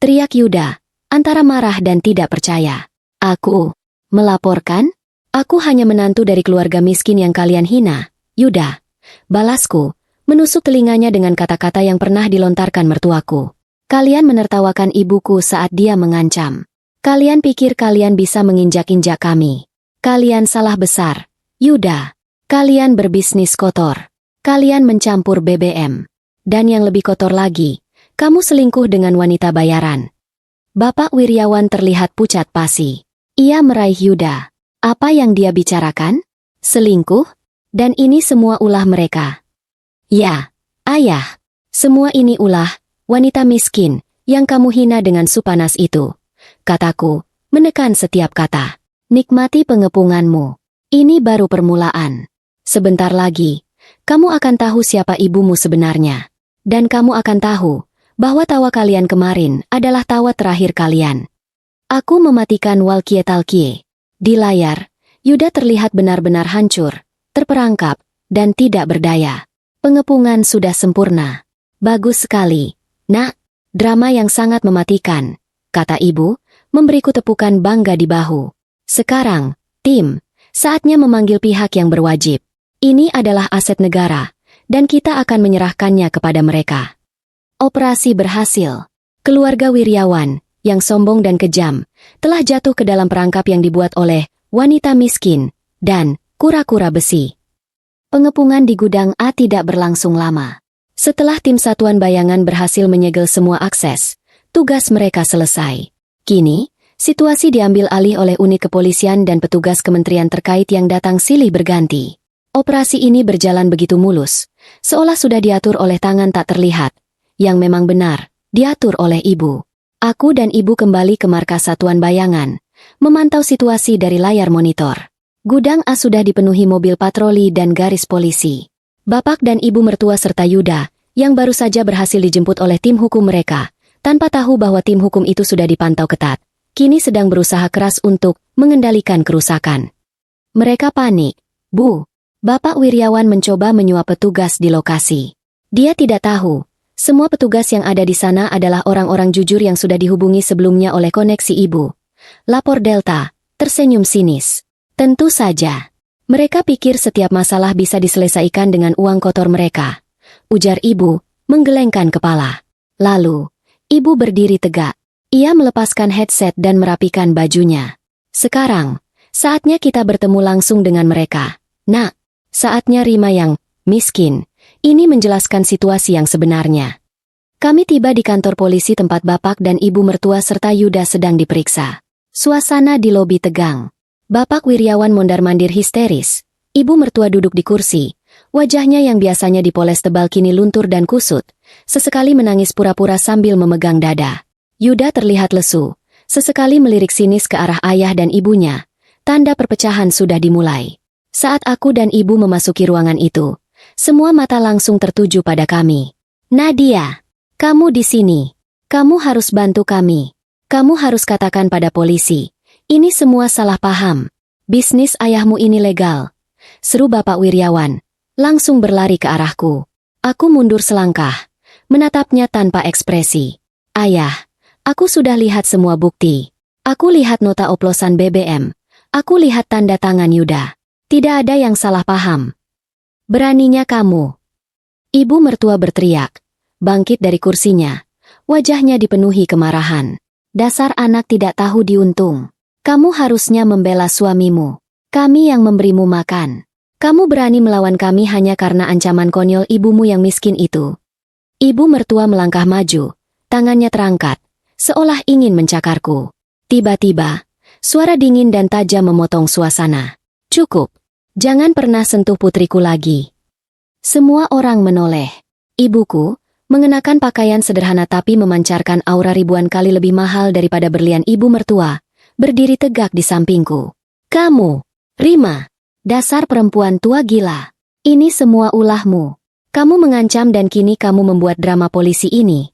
A: Teriak Yuda, antara marah dan tidak percaya. Aku melaporkan? Aku hanya menantu dari keluarga miskin yang kalian hina, Yuda. Balasku, menusuk telinganya dengan kata-kata yang pernah dilontarkan mertuaku. Kalian menertawakan ibuku saat dia mengancam. Kalian pikir kalian bisa menginjak-injak kami. Kalian salah besar, Yuda. Kalian berbisnis kotor. Kalian mencampur BBM. Dan yang lebih kotor lagi, kamu selingkuh dengan wanita bayaran. Bapak Wiryawan terlihat pucat pasi. Ia meraih Yuda. Apa yang dia bicarakan? Selingkuh? Dan ini semua ulah mereka. Ya, ayah. Semua ini ulah wanita miskin yang kamu hina dengan supanas itu. Kataku, menekan setiap kata. Nikmati pengepunganmu. Ini baru permulaan. Sebentar lagi, kamu akan tahu siapa ibumu sebenarnya. Dan kamu akan tahu bahwa tawa kalian kemarin adalah tawa terakhir kalian. Aku mematikan walkie-talkie. Di layar, Yuda terlihat benar-benar hancur, terperangkap, dan tidak berdaya. Pengepungan sudah sempurna. Bagus sekali, nak. Drama yang sangat mematikan, kata ibu, memberiku tepukan bangga di bahu. Sekarang, tim, saatnya memanggil pihak yang berwajib. Ini adalah aset negara, dan kita akan menyerahkannya kepada mereka. Operasi berhasil. Keluarga Wiryawan, yang sombong dan kejam, telah jatuh ke dalam perangkap yang dibuat oleh wanita miskin dan kura-kura besi. Pengepungan di gudang A tidak berlangsung lama. Setelah tim satuan bayangan berhasil menyegel semua akses, tugas mereka selesai. Kini, situasi diambil alih oleh unit kepolisian dan petugas kementerian terkait yang datang silih berganti. Operasi ini berjalan begitu mulus, seolah sudah diatur oleh tangan tak terlihat, yang memang benar, diatur oleh ibu. Aku dan ibu kembali ke markas satuan bayangan, memantau situasi dari layar monitor. Gudang A sudah dipenuhi mobil patroli dan garis polisi. Bapak dan ibu mertua serta Yuda, yang baru saja berhasil dijemput oleh tim hukum mereka, tanpa tahu bahwa tim hukum itu sudah dipantau ketat, kini sedang berusaha keras untuk mengendalikan kerusakan. Mereka panik. Bu, Bapak Wiryawan mencoba menyuap petugas di lokasi. Dia tidak tahu. Semua petugas yang ada di sana adalah orang-orang jujur yang sudah dihubungi sebelumnya oleh koneksi ibu. Lapor Delta, tersenyum sinis. Tentu saja. Mereka pikir setiap masalah bisa diselesaikan dengan uang kotor mereka. Ujar ibu, menggelengkan kepala. Lalu, ibu berdiri tegak. Ia melepaskan headset dan merapikan bajunya. Sekarang, saatnya kita bertemu langsung dengan mereka. Nak, saatnya Rima yang miskin ini menjelaskan situasi yang sebenarnya. Kami tiba di kantor polisi tempat bapak dan ibu mertua serta Yuda sedang diperiksa. Suasana di lobi tegang. Bapak Wiryawan mondar-mandir histeris. Ibu mertua duduk di kursi. Wajahnya yang biasanya dipoles tebal kini luntur dan kusut. Sesekali menangis pura-pura sambil memegang dada. Yuda terlihat lesu. Sesekali melirik sinis ke arah ayah dan ibunya. Tanda perpecahan sudah dimulai. Saat aku dan ibu memasuki ruangan itu, semua mata langsung tertuju pada kami. Nadia, kamu di sini. Kamu harus bantu kami. Kamu harus katakan pada polisi. Ini semua salah paham. Bisnis ayahmu ini legal, seru Bapak Wiryawan, langsung berlari ke arahku. Aku mundur selangkah, menatapnya tanpa ekspresi. Ayah, aku sudah lihat semua bukti. Aku lihat nota oplosan BBM. Aku lihat tanda tangan Yuda. Tidak ada yang salah paham. Beraninya kamu. Ibu mertua berteriak, bangkit dari kursinya. Wajahnya dipenuhi kemarahan. Dasar anak tidak tahu diuntung. Kamu harusnya membela suamimu. Kami yang memberimu makan. Kamu berani melawan kami hanya karena ancaman konyol ibumu yang miskin itu. Ibu mertua melangkah maju, tangannya terangkat, seolah ingin mencakarku. Tiba-tiba, suara dingin dan tajam memotong suasana. Cukup. Jangan pernah sentuh putriku lagi. Semua orang menoleh. Ibuku, mengenakan pakaian sederhana tapi memancarkan aura ribuan kali lebih mahal daripada berlian ibu mertua, berdiri tegak di sampingku. Kamu, Rima. Dasar perempuan tua gila. Ini semua ulahmu. Kamu mengancam dan kini kamu membuat drama polisi ini.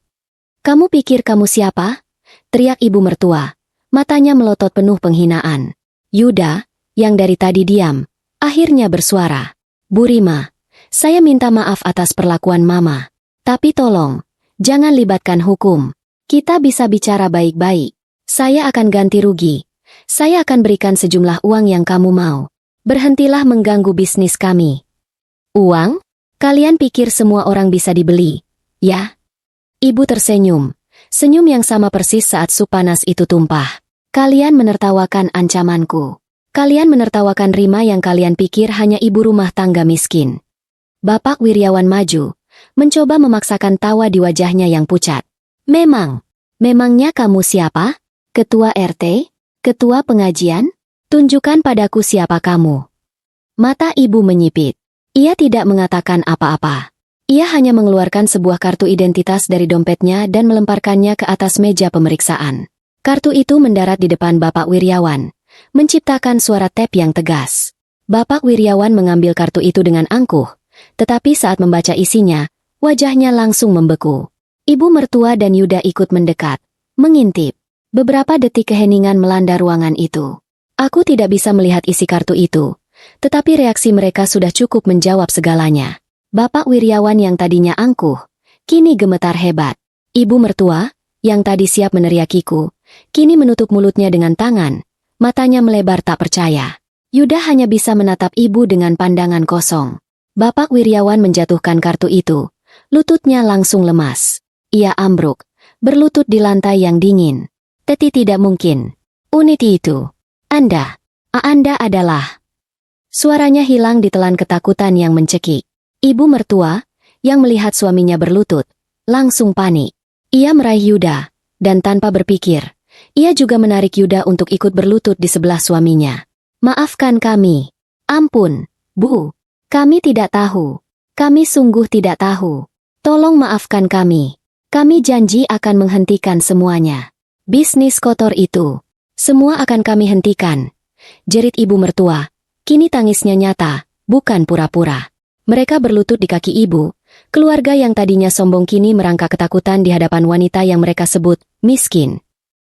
A: Kamu pikir kamu siapa? Teriak ibu mertua. Matanya melotot penuh penghinaan. Yuda, yang dari tadi diam, akhirnya bersuara. Bu Rima, saya minta maaf atas perlakuan Mama. Tapi tolong, jangan libatkan hukum. Kita bisa bicara baik-baik. Saya akan ganti rugi. Saya akan berikan sejumlah uang yang kamu mau. Berhentilah mengganggu bisnis kami. Uang? Kalian pikir semua orang bisa dibeli, ya? Ibu tersenyum. Senyum yang sama persis saat sup panas itu tumpah. Kalian menertawakan ancamanku. Kalian menertawakan Rima yang kalian pikir hanya ibu rumah tangga miskin. Bapak Wiryawan maju, mencoba memaksakan tawa di wajahnya yang pucat. Memangnya kamu siapa? Ketua RT? Ketua pengajian? Tunjukkan padaku siapa kamu. Mata ibu menyipit. Ia tidak mengatakan apa-apa. Ia hanya mengeluarkan sebuah kartu identitas dari dompetnya dan melemparkannya ke atas meja pemeriksaan. Kartu itu mendarat di depan Bapak Wiryawan, menciptakan suara tap yang tegas. Bapak Wiryawan mengambil kartu itu dengan angkuh, tetapi saat membaca isinya, wajahnya langsung membeku. Ibu mertua dan Yuda ikut mendekat, mengintip. Beberapa detik keheningan melanda ruangan itu. Aku tidak bisa melihat isi kartu itu, tetapi reaksi mereka sudah cukup menjawab segalanya. Bapak Wiryawan yang tadinya angkuh, kini gemetar hebat. Ibu mertua, yang tadi siap meneriakiku, kini menutup mulutnya dengan tangan, matanya melebar tak percaya. Yuda hanya bisa menatap ibu dengan pandangan kosong. Bapak Wiryawan menjatuhkan kartu itu, lututnya langsung lemas. Ia ambruk, berlutut di lantai yang dingin. Tidak mungkin. Uniti itu. Anda adalah. Suaranya hilang ditelan ketakutan yang mencekik. Ibu mertua, yang melihat suaminya berlutut, langsung panik. Ia meraih Yuda, dan tanpa berpikir, ia juga menarik Yuda untuk ikut berlutut di sebelah suaminya. Maafkan kami. Ampun, Bu. Kami tidak tahu. Kami sungguh tidak tahu. Tolong maafkan kami. Kami janji akan menghentikan semuanya. Bisnis kotor itu. Semua akan kami hentikan. Jerit ibu mertua. Kini tangisnya nyata, bukan pura-pura. Mereka berlutut di kaki ibu. Keluarga yang tadinya sombong kini merangkak ketakutan di hadapan wanita yang mereka sebut miskin.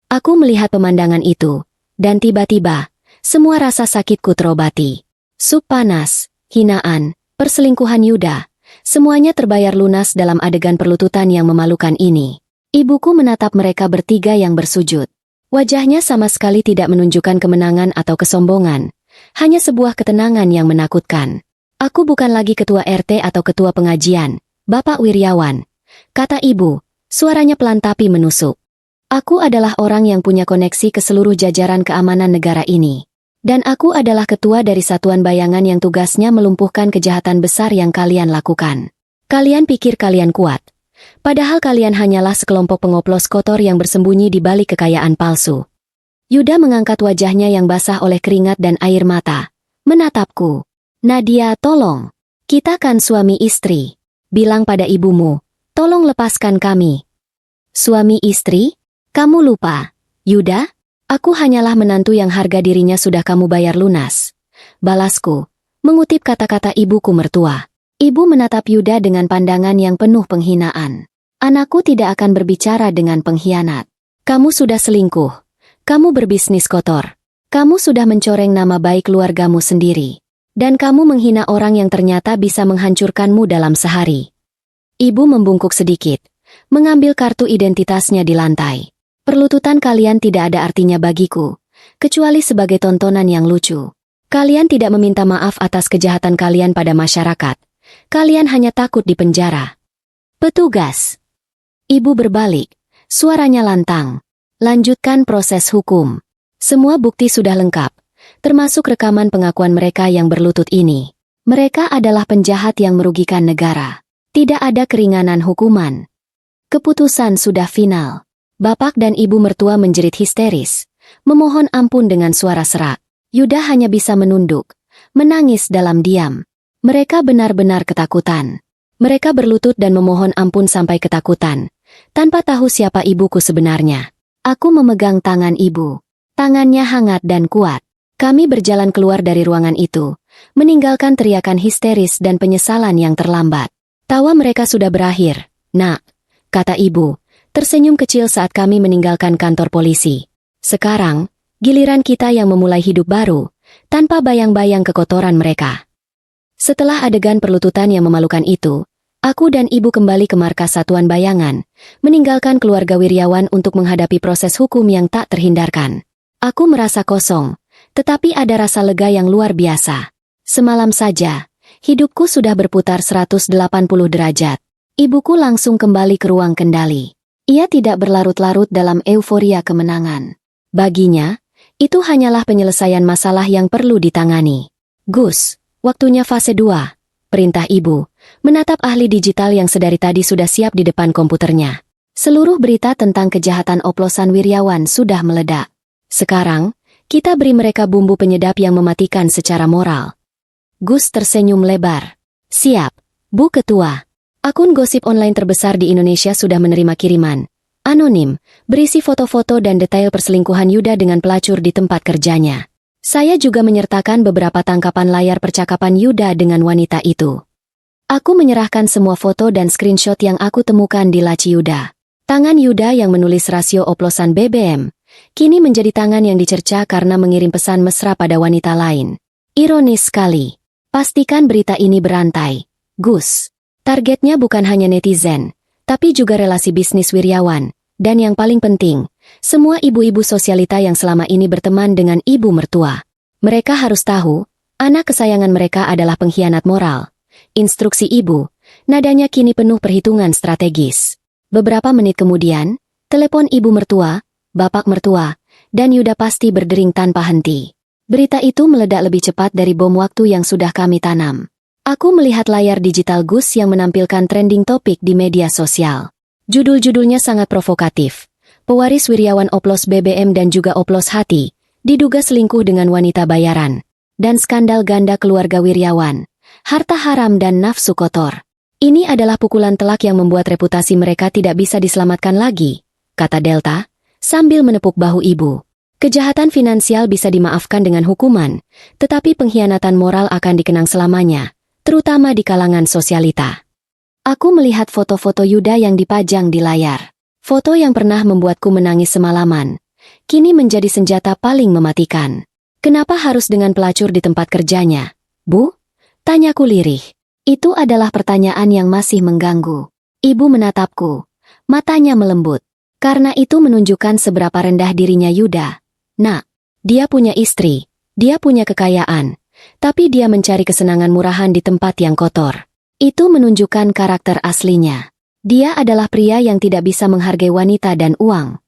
A: Aku melihat pemandangan itu, dan tiba-tiba, semua rasa sakitku terobati. Sup panas, hinaan, perselingkuhan Yuda, semuanya terbayar lunas dalam adegan perlututan yang memalukan ini. Ibuku menatap mereka bertiga yang bersujud. Wajahnya sama sekali tidak menunjukkan kemenangan atau kesombongan, hanya sebuah ketenangan yang menakutkan. Aku bukan lagi ketua RT atau ketua pengajian, Bapak Wiryawan, kata ibu, suaranya pelan tapi menusuk. Aku adalah orang yang punya koneksi ke seluruh jajaran keamanan negara ini. Dan aku adalah ketua dari satuan bayangan yang tugasnya melumpuhkan kejahatan besar yang kalian lakukan. Kalian pikir kalian kuat. Padahal kalian hanyalah sekelompok pengoplos kotor yang bersembunyi di balik kekayaan palsu. Yuda mengangkat wajahnya yang basah oleh keringat dan air mata, menatapku. Nadia, tolong. Kita kan suami istri. Bilang pada ibumu, tolong lepaskan kami. Suami istri? Kamu lupa. Yuda, aku hanyalah menantu yang harga dirinya sudah kamu bayar lunas. Balasku, mengutip kata-kata ibuku mertua. Ibu menatap Yuda dengan pandangan yang penuh penghinaan. Anakku tidak akan berbicara dengan pengkhianat. Kamu sudah selingkuh. Kamu berbisnis kotor. Kamu sudah mencoreng nama baik keluargamu sendiri. Dan kamu menghina orang yang ternyata bisa menghancurkanmu dalam sehari. Ibu membungkuk sedikit, mengambil kartu identitasnya di lantai. Perlututan kalian tidak ada artinya bagiku, kecuali sebagai tontonan yang lucu. Kalian tidak meminta maaf atas kejahatan kalian pada masyarakat. Kalian hanya takut di penjara. Petugas. Ibu berbalik, suaranya lantang. Lanjutkan proses hukum. Semua bukti sudah lengkap, termasuk rekaman pengakuan mereka yang berlutut ini. Mereka adalah penjahat yang merugikan negara. Tidak ada keringanan hukuman. Keputusan sudah final. Bapak dan ibu mertua menjerit histeris, memohon ampun dengan suara serak. Yuda hanya bisa menunduk, menangis dalam diam. Mereka benar-benar ketakutan. Mereka berlutut dan memohon ampun sampai ketakutan, tanpa tahu siapa ibuku sebenarnya. Aku memegang tangan ibu. Tangannya hangat dan kuat. Kami berjalan keluar dari ruangan itu, meninggalkan teriakan histeris dan penyesalan yang terlambat. Tawa mereka sudah berakhir, Nak, kata ibu, tersenyum kecil saat kami meninggalkan kantor polisi. Sekarang, giliran kita yang memulai hidup baru, tanpa bayang-bayang kekotoran mereka. Setelah adegan perlututan yang memalukan itu, aku dan ibu kembali ke markas Satuan Bayangan, meninggalkan keluarga Wiryawan untuk menghadapi proses hukum yang tak terhindarkan. Aku merasa kosong, tetapi ada rasa lega yang luar biasa. Semalam saja, hidupku sudah berputar 180 derajat. Ibuku langsung kembali ke ruang kendali. Ia tidak berlarut-larut dalam euforia kemenangan. Baginya, itu hanyalah penyelesaian masalah yang perlu ditangani. Gus, waktunya fase 2, perintah ibu, menatap ahli digital yang sedari tadi sudah siap di depan komputernya. Seluruh berita tentang kejahatan oplosan Wiryawan sudah meledak. Sekarang, kita beri mereka bumbu penyedap yang mematikan secara moral. Gus tersenyum lebar. Siap, Bu Ketua. Akun gosip online terbesar di Indonesia sudah menerima kiriman anonim, berisi foto-foto dan detail perselingkuhan Yuda dengan pelacur di tempat kerjanya. Saya juga menyertakan beberapa tangkapan layar percakapan Yuda dengan wanita itu. Aku menyerahkan semua foto dan screenshot yang aku temukan di laci Yuda. Tangan Yuda yang menulis rasio oplosan BBM, kini menjadi tangan yang dicerca karena mengirim pesan mesra pada wanita lain. Ironis sekali. Pastikan berita ini berantai, Gus. Targetnya bukan hanya netizen, tapi juga relasi bisnis Wiryawan. Dan yang paling penting, semua ibu-ibu sosialita yang selama ini berteman dengan ibu mertua. Mereka harus tahu, anak kesayangan mereka adalah pengkhianat moral. Instruksi ibu, nadanya kini penuh perhitungan strategis. Beberapa menit kemudian, telepon ibu mertua, bapak mertua, dan Yuda pasti berdering tanpa henti. Berita itu meledak lebih cepat dari bom waktu yang sudah kami tanam. Aku melihat layar digital Gus yang menampilkan trending topik di media sosial. Judul-judulnya sangat provokatif. Pewaris Wiryawan oplos BBM dan juga oplos hati, diduga selingkuh dengan wanita bayaran. Dan skandal ganda keluarga Wiryawan, harta haram dan nafsu kotor. Ini adalah pukulan telak yang membuat reputasi mereka tidak bisa diselamatkan lagi, kata Delta, sambil menepuk bahu ibu. Kejahatan finansial bisa dimaafkan dengan hukuman, tetapi pengkhianatan moral akan dikenang selamanya, terutama di kalangan sosialita. Aku melihat foto-foto Yuda yang dipajang di layar. Foto yang pernah membuatku menangis semalaman, kini menjadi senjata paling mematikan. Kenapa harus dengan pelacur di tempat kerjanya, Bu? Tanyaku lirih. Itu adalah pertanyaan yang masih mengganggu. Ibu menatapku, matanya melembut. Karena itu menunjukkan seberapa rendah dirinya Yuda. Nak, dia punya istri, dia punya kekayaan, tapi dia mencari kesenangan murahan di tempat yang kotor. Itu menunjukkan karakter aslinya. Dia adalah pria yang tidak bisa menghargai wanita dan uang.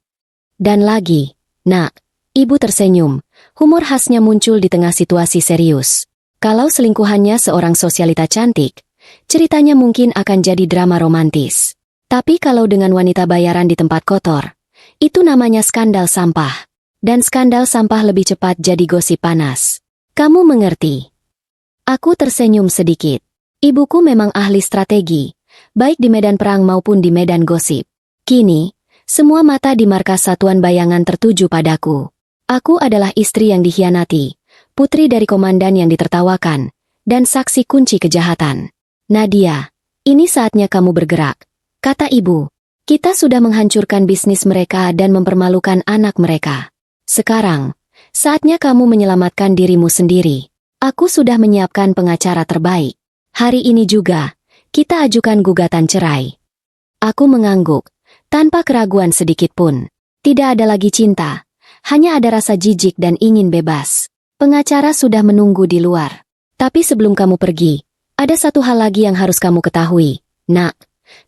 A: Dan lagi, Nak, ibu tersenyum, humor khasnya muncul di tengah situasi serius. Kalau selingkuhannya seorang sosialita cantik, ceritanya mungkin akan jadi drama romantis. Tapi kalau dengan wanita bayaran di tempat kotor, itu namanya skandal sampah. Dan skandal sampah lebih cepat jadi gosip panas. Kamu mengerti? Aku tersenyum sedikit. Ibuku memang ahli strategi, baik di medan perang maupun di medan gosip. Kini, semua mata di markas Satuan Bayangan tertuju padaku. Aku adalah istri yang dikhianati, putri dari komandan yang ditertawakan, dan saksi kunci kejahatan. Nadia, ini saatnya kamu bergerak, kata ibu. Kita sudah menghancurkan bisnis mereka dan mempermalukan anak mereka. Sekarang, Saatnya kamu menyelamatkan dirimu sendiri. Aku sudah menyiapkan pengacara terbaik. Hari ini juga, kita ajukan gugatan cerai. Aku mengangguk, tanpa keraguan sedikit pun. Tidak ada lagi cinta, hanya ada rasa jijik dan ingin bebas. Pengacara sudah menunggu di luar. Tapi sebelum kamu pergi, ada satu hal lagi yang harus kamu ketahui, nak,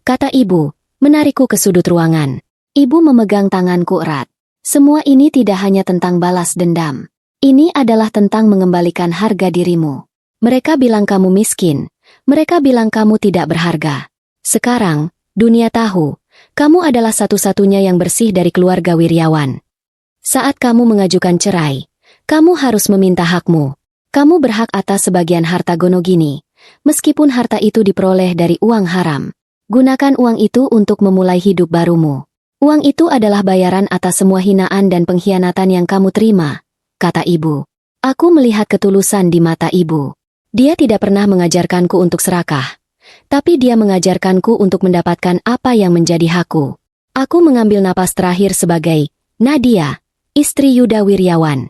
A: kata ibu, menarikku ke sudut ruangan. Ibu memegang tanganku erat. Semua ini tidak hanya tentang balas dendam. Ini adalah tentang mengembalikan harga dirimu. Mereka bilang kamu miskin. Mereka bilang kamu tidak berharga. Sekarang, dunia tahu, kamu adalah satu-satunya yang bersih dari keluarga Wiryawan. Saat kamu mengajukan cerai, kamu harus meminta hakmu. Kamu berhak atas sebagian harta Gonogini, meskipun harta itu diperoleh dari uang haram. Gunakan uang itu untuk memulai hidup barumu. Uang itu adalah bayaran atas semua hinaan dan pengkhianatan yang kamu terima, kata ibu. Aku melihat ketulusan di mata ibu. Dia tidak pernah mengajarkanku untuk serakah, tapi dia mengajarkanku untuk mendapatkan apa yang menjadi hakku. Aku mengambil napas terakhir sebagai Nadia, istri Yuda Wiryawan.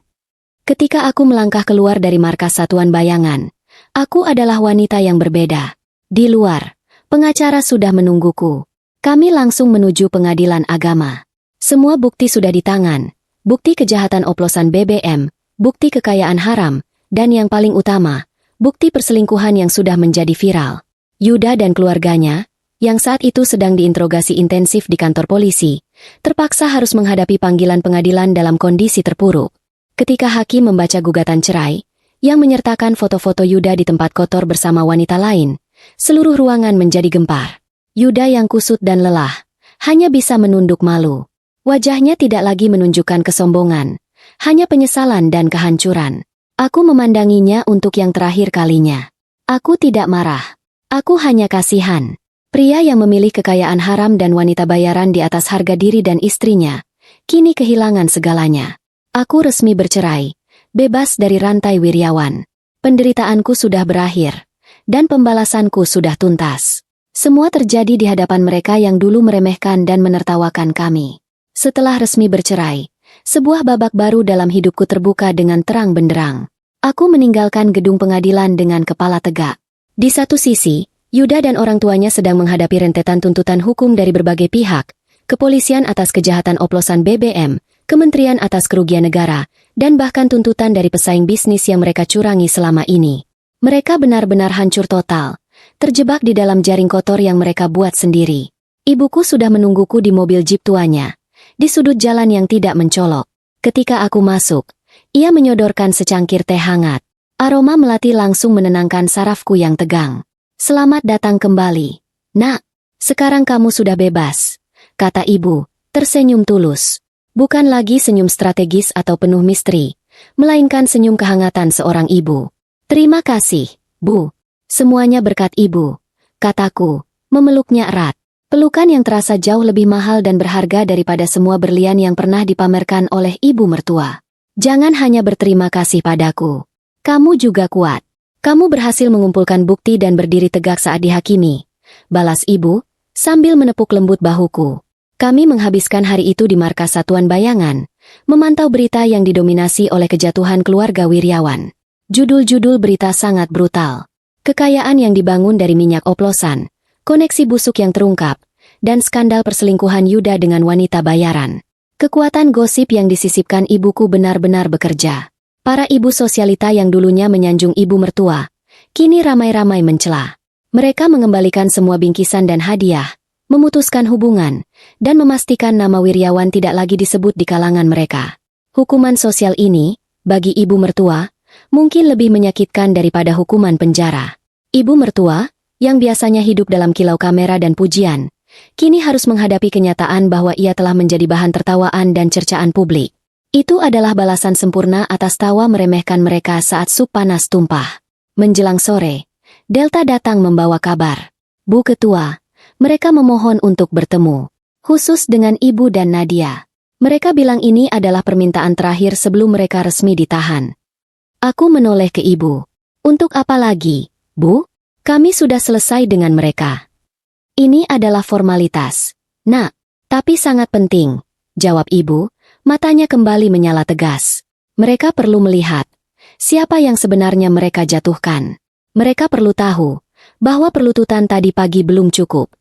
A: Ketika aku melangkah keluar dari markas Satuan Bayangan, aku adalah wanita yang berbeda. Di luar, pengacara sudah menungguku. Kami langsung menuju pengadilan agama. Semua bukti sudah di tangan. Bukti kejahatan oplosan BBM, bukti kekayaan haram, dan yang paling utama, bukti perselingkuhan yang sudah menjadi viral. Yuda dan keluarganya, yang saat itu sedang diinterogasi intensif di kantor polisi, terpaksa harus menghadapi panggilan pengadilan dalam kondisi terpuruk. Ketika hakim membaca gugatan cerai, yang menyertakan foto-foto Yuda di tempat kotor bersama wanita lain, seluruh ruangan menjadi gempar. Yuda yang kusut dan lelah, hanya bisa menunduk malu. Wajahnya tidak lagi menunjukkan kesombongan, hanya penyesalan dan kehancuran. Aku memandanginya untuk yang terakhir kalinya. Aku tidak marah. Aku hanya kasihan. Pria yang memilih kekayaan haram dan wanita bayaran di atas harga diri dan istrinya, kini kehilangan segalanya. Aku resmi bercerai, bebas dari rantai Wiryawan. Penderitaanku sudah berakhir, dan pembalasanku sudah tuntas. Semua terjadi di hadapan mereka yang dulu meremehkan dan menertawakan kami. Setelah resmi bercerai, sebuah babak baru dalam hidupku terbuka dengan terang benderang. Aku meninggalkan gedung pengadilan dengan kepala tegak. Di satu sisi, Yuda dan orang tuanya sedang menghadapi rentetan tuntutan hukum dari berbagai pihak, kepolisian atas kejahatan oplosan BBM, kementerian atas kerugian negara, dan bahkan tuntutan dari pesaing bisnis yang mereka curangi selama ini. Mereka benar-benar hancur total. Terjebak di dalam jaring kotor yang mereka buat sendiri. Ibuku sudah menungguku di mobil jeep tuanya, di sudut jalan yang tidak mencolok. Ketika aku masuk, ia menyodorkan secangkir teh hangat. Aroma melati langsung menenangkan sarafku yang tegang. Selamat datang kembali, nak. Sekarang kamu sudah bebas, kata ibu, tersenyum tulus. Bukan lagi senyum strategis atau penuh misteri, melainkan senyum kehangatan seorang ibu. Terima kasih, Bu. Semuanya berkat ibu, kataku, memeluknya erat. Pelukan yang terasa jauh lebih mahal dan berharga daripada semua berlian yang pernah dipamerkan oleh ibu mertua. Jangan hanya berterima kasih padaku. Kamu juga kuat. Kamu berhasil mengumpulkan bukti dan berdiri tegak saat dihakimi. Balas ibu, sambil menepuk lembut bahuku. Kami menghabiskan hari itu di markas Satuan Bayangan, memantau berita yang didominasi oleh kejatuhan keluarga Wiryawan. Judul-judul berita sangat brutal. Kekayaan yang dibangun dari minyak oplosan, koneksi busuk yang terungkap, dan skandal perselingkuhan Yuda dengan wanita bayaran. Kekuatan gosip yang disisipkan ibuku benar-benar bekerja. Para ibu sosialita yang dulunya menyanjung ibu mertua, kini ramai-ramai mencela. Mereka mengembalikan semua bingkisan dan hadiah, memutuskan hubungan, dan memastikan nama Wiryawan tidak lagi disebut di kalangan mereka. Hukuman sosial ini, bagi ibu mertua, mungkin lebih menyakitkan daripada hukuman penjara. Ibu mertua, yang biasanya hidup dalam kilau kamera dan pujian, kini harus menghadapi kenyataan bahwa ia telah menjadi bahan tertawaan dan cercaan publik. Itu adalah balasan sempurna atas tawa meremehkan mereka saat sup panas tumpah. Menjelang sore, Delta datang membawa kabar. Bu Ketua, mereka memohon untuk bertemu, khusus dengan Ibu dan Nadia. Mereka bilang ini adalah permintaan terakhir sebelum mereka resmi ditahan. Aku menoleh ke ibu. Untuk apa lagi, Bu? Kami sudah selesai dengan mereka. Ini adalah formalitas. Nak, tapi sangat penting, jawab ibu, matanya kembali menyala tegas. Mereka perlu melihat siapa yang sebenarnya mereka jatuhkan. Mereka perlu tahu bahwa pelututan tadi pagi belum cukup.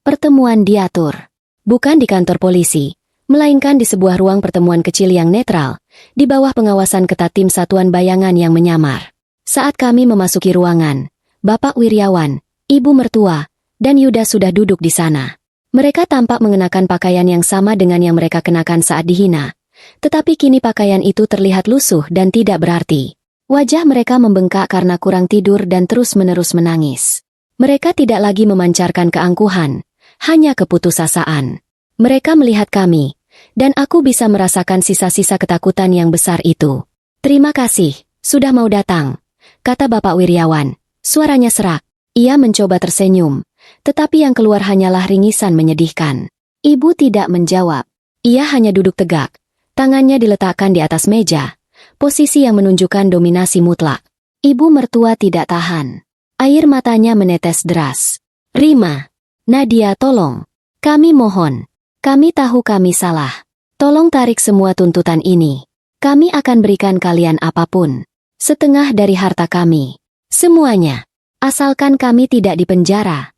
A: Pertemuan diatur, bukan di kantor polisi, melainkan di sebuah ruang pertemuan kecil yang netral, di bawah pengawasan ketat tim satuan bayangan yang menyamar. Saat kami memasuki ruangan, Bapak Wiryawan, Ibu mertua, dan Yuda sudah duduk di sana. Mereka tampak mengenakan pakaian yang sama dengan yang mereka kenakan saat dihina. Tetapi kini pakaian itu terlihat lusuh dan tidak berarti. Wajah mereka membengkak karena kurang tidur dan terus-menerus menangis. Mereka tidak lagi memancarkan keangkuhan, hanya keputusasaan. Mereka melihat kami, dan aku bisa merasakan sisa-sisa ketakutan yang besar itu. "Terima kasih, sudah mau datang," kata Bapak Wiryawan. Suaranya serak. Ia mencoba tersenyum, tetapi yang keluar hanyalah ringisan menyedihkan. Ibu tidak menjawab. Ia hanya duduk tegak. Tangannya diletakkan di atas meja, posisi yang menunjukkan dominasi mutlak. Ibu mertua tidak tahan. Air matanya menetes deras. "Rima, Nadia, tolong. Kami mohon. Kami tahu kami salah. Tolong tarik semua tuntutan ini. Kami akan berikan kalian apapun. Setengah dari harta kami. Semuanya. Asalkan kami tidak dipenjara.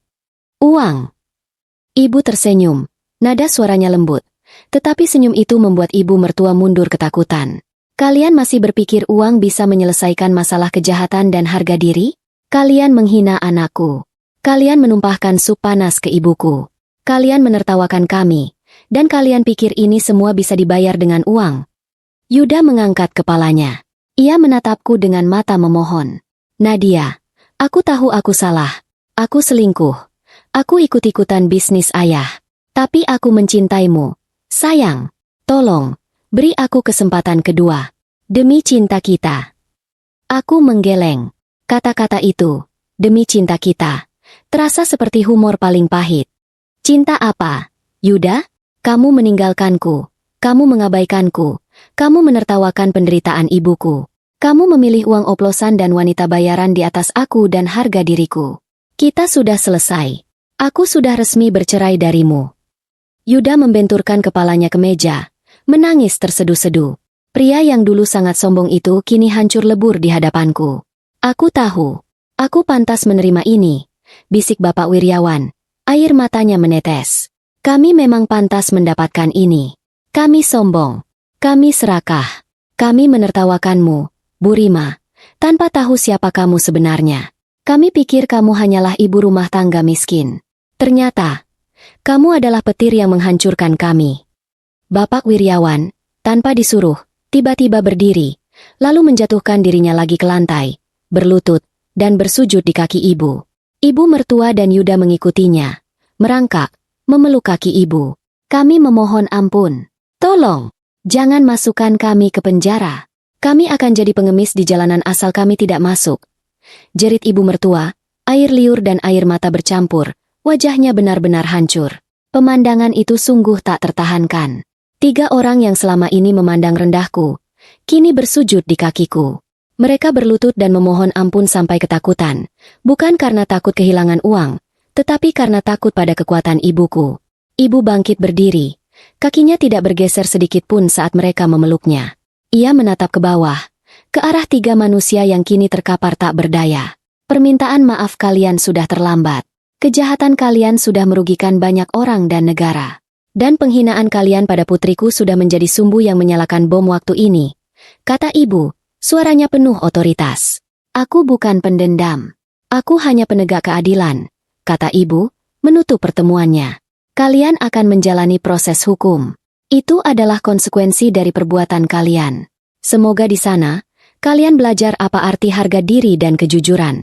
A: Uang." Ibu tersenyum. Nada suaranya lembut. Tetapi senyum itu membuat ibu mertua mundur ketakutan. "Kalian masih berpikir uang bisa menyelesaikan masalah kejahatan dan harga diri? Kalian menghina anakku. Kalian menumpahkan sup panas ke ibuku. Kalian menertawakan kami. Dan kalian pikir ini semua bisa dibayar dengan uang?" Yuda mengangkat kepalanya. Ia menatapku dengan mata memohon. "Nadia, aku tahu aku salah. Aku selingkuh. Aku ikut-ikutan bisnis ayah. Tapi aku mencintaimu. Sayang, tolong, beri aku kesempatan kedua. Demi cinta kita." Aku menggeleng. Kata-kata itu, "demi cinta kita," terasa seperti humor paling pahit. "Cinta apa, Yuda? Kamu meninggalkanku. Kamu mengabaikanku. Kamu menertawakan penderitaan ibuku. Kamu memilih uang oplosan dan wanita bayaran di atas aku dan harga diriku. Kita sudah selesai. Aku sudah resmi bercerai darimu." Yuda membenturkan kepalanya ke meja, menangis terseduh-seduh. Pria yang dulu sangat sombong itu kini hancur lebur di hadapanku. "Aku tahu. Aku pantas menerima ini," bisik Bapak Wiryawan. Air matanya menetes. "Kami memang pantas mendapatkan ini. Kami sombong. Kami serakah. Kami menertawakanmu, Bu Rima, tanpa tahu siapa kamu sebenarnya. Kami pikir kamu hanyalah ibu rumah tangga miskin. Ternyata, kamu adalah petir yang menghancurkan kami." Bapak Wiryawan, tanpa disuruh, tiba-tiba berdiri, lalu menjatuhkan dirinya lagi ke lantai, berlutut, dan bersujud di kaki ibu. Ibu mertua dan Yuda mengikutinya, merangkak, memeluk kaki ibu. "Kami memohon ampun. Tolong, jangan masukkan kami ke penjara. Kami akan jadi pengemis di jalanan asal kami tidak masuk." Jerit ibu mertua, air liur dan air mata bercampur, wajahnya benar-benar hancur. Pemandangan itu sungguh tak tertahankan. 3 orang yang selama ini memandang rendahku, kini bersujud di kakiku. Mereka berlutut dan memohon ampun sampai ketakutan, bukan karena takut kehilangan uang, tetapi karena takut pada kekuatan ibuku. Ibu bangkit berdiri, kakinya tidak bergeser sedikit pun saat mereka memeluknya. Ia menatap ke bawah, ke arah 3 manusia yang kini terkapar tak berdaya. "Permintaan maaf kalian sudah terlambat. Kejahatan kalian sudah merugikan banyak orang dan negara. Dan penghinaan kalian pada putriku sudah menjadi sumbu yang menyalakan bom waktu ini," kata ibu, suaranya penuh otoritas. "Aku bukan pendendam. Aku hanya penegak keadilan," kata ibu, menutup pertemuannya. "Kalian akan menjalani proses hukum. Itu adalah konsekuensi dari perbuatan kalian. Semoga di sana, kalian belajar apa arti harga diri dan kejujuran."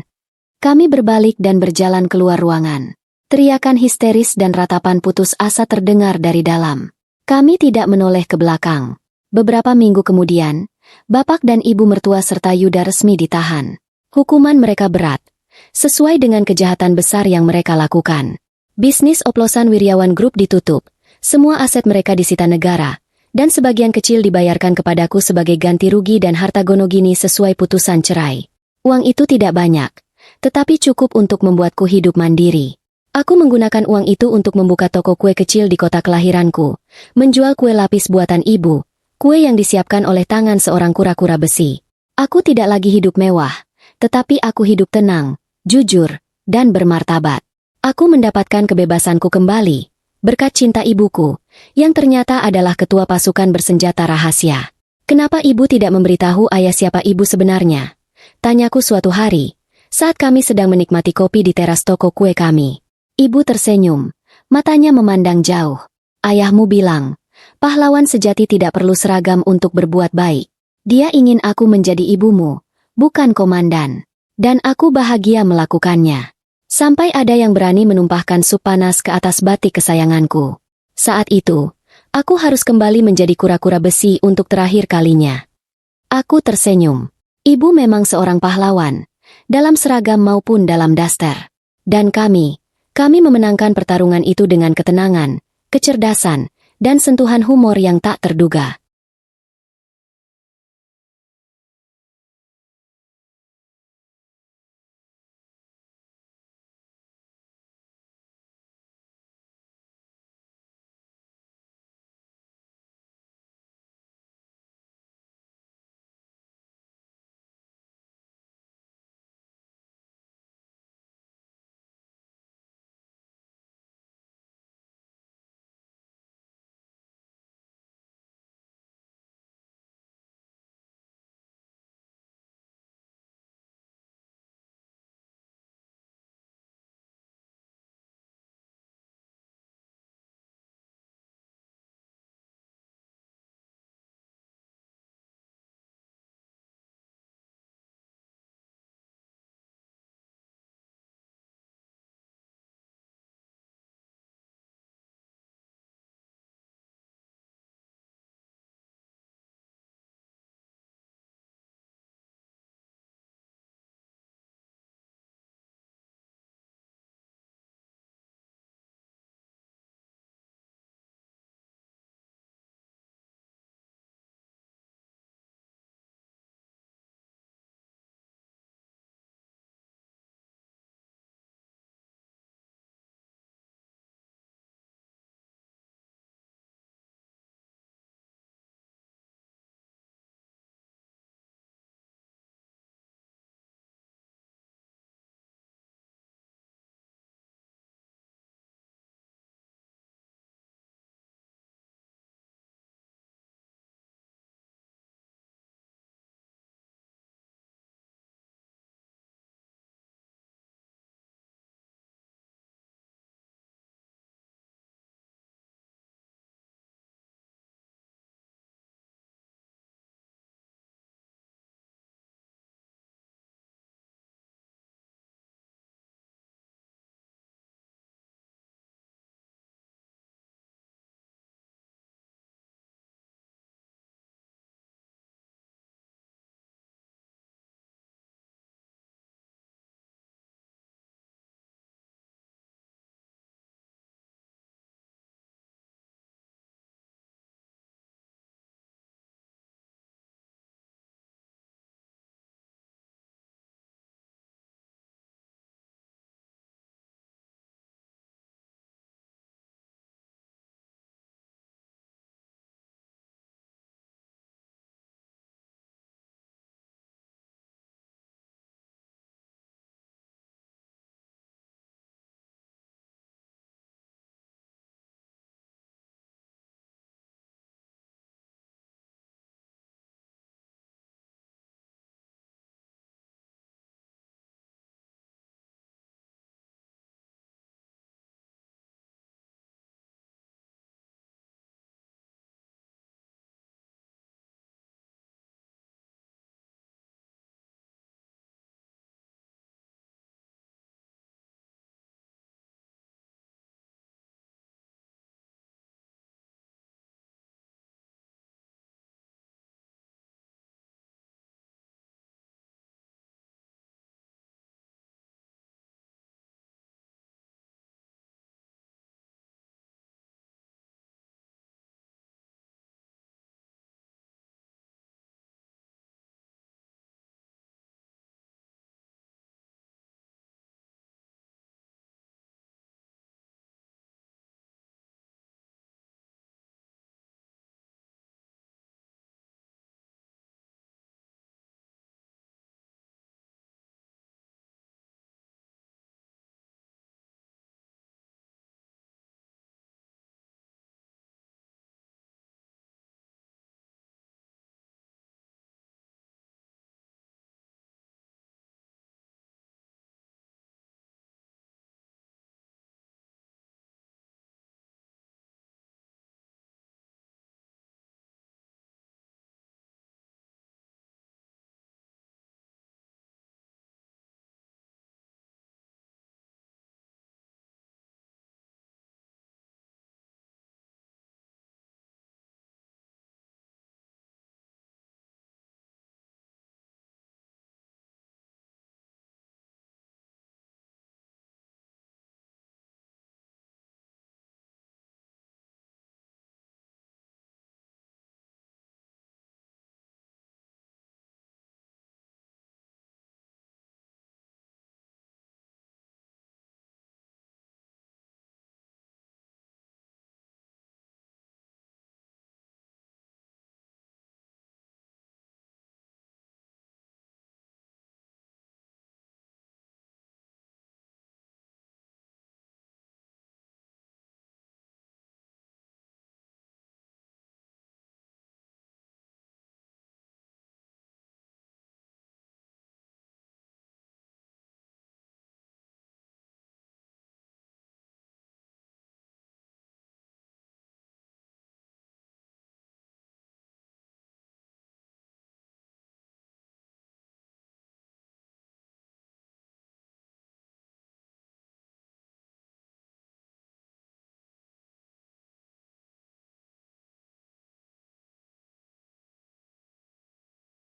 A: Kami berbalik dan berjalan keluar ruangan. Teriakan histeris dan ratapan putus asa terdengar dari dalam. Kami tidak menoleh ke belakang. Beberapa minggu kemudian, Bapak dan Ibu mertua serta Yuda resmi ditahan. Hukuman mereka berat, sesuai dengan kejahatan besar yang mereka lakukan. Bisnis oplosan Wiryawan Group ditutup, semua aset mereka disita negara, dan sebagian kecil dibayarkan kepadaku sebagai ganti rugi dan harta gonogini sesuai putusan cerai. Uang itu tidak banyak, tetapi cukup untuk membuatku hidup mandiri. Aku menggunakan uang itu untuk membuka toko kue kecil di kota kelahiranku, menjual kue lapis buatan ibu, Kue yang disiapkan oleh tangan seorang kura-kura besi. Aku tidak lagi hidup mewah, tetapi aku hidup tenang, jujur, dan bermartabat. Aku mendapatkan kebebasanku kembali, berkat cinta ibuku, yang ternyata adalah ketua pasukan bersenjata rahasia. Kenapa ibu tidak memberitahu ayah siapa ibu sebenarnya? Tanyaku suatu hari, saat kami sedang menikmati kopi di teras toko kue kami. Ibu tersenyum, matanya memandang jauh. Ayahmu bilang, pahlawan sejati tidak perlu seragam untuk berbuat baik. Dia ingin aku menjadi ibumu, bukan komandan. Dan aku bahagia melakukannya. Sampai ada yang berani menumpahkan sup panas ke atas batik kesayanganku. Saat itu, aku harus kembali menjadi kura-kura besi untuk terakhir kalinya. Aku tersenyum. Ibu memang seorang pahlawan, dalam seragam maupun dalam daster. Dan kami memenangkan pertarungan itu dengan ketenangan, kecerdasan, dan sentuhan humor yang tak terduga.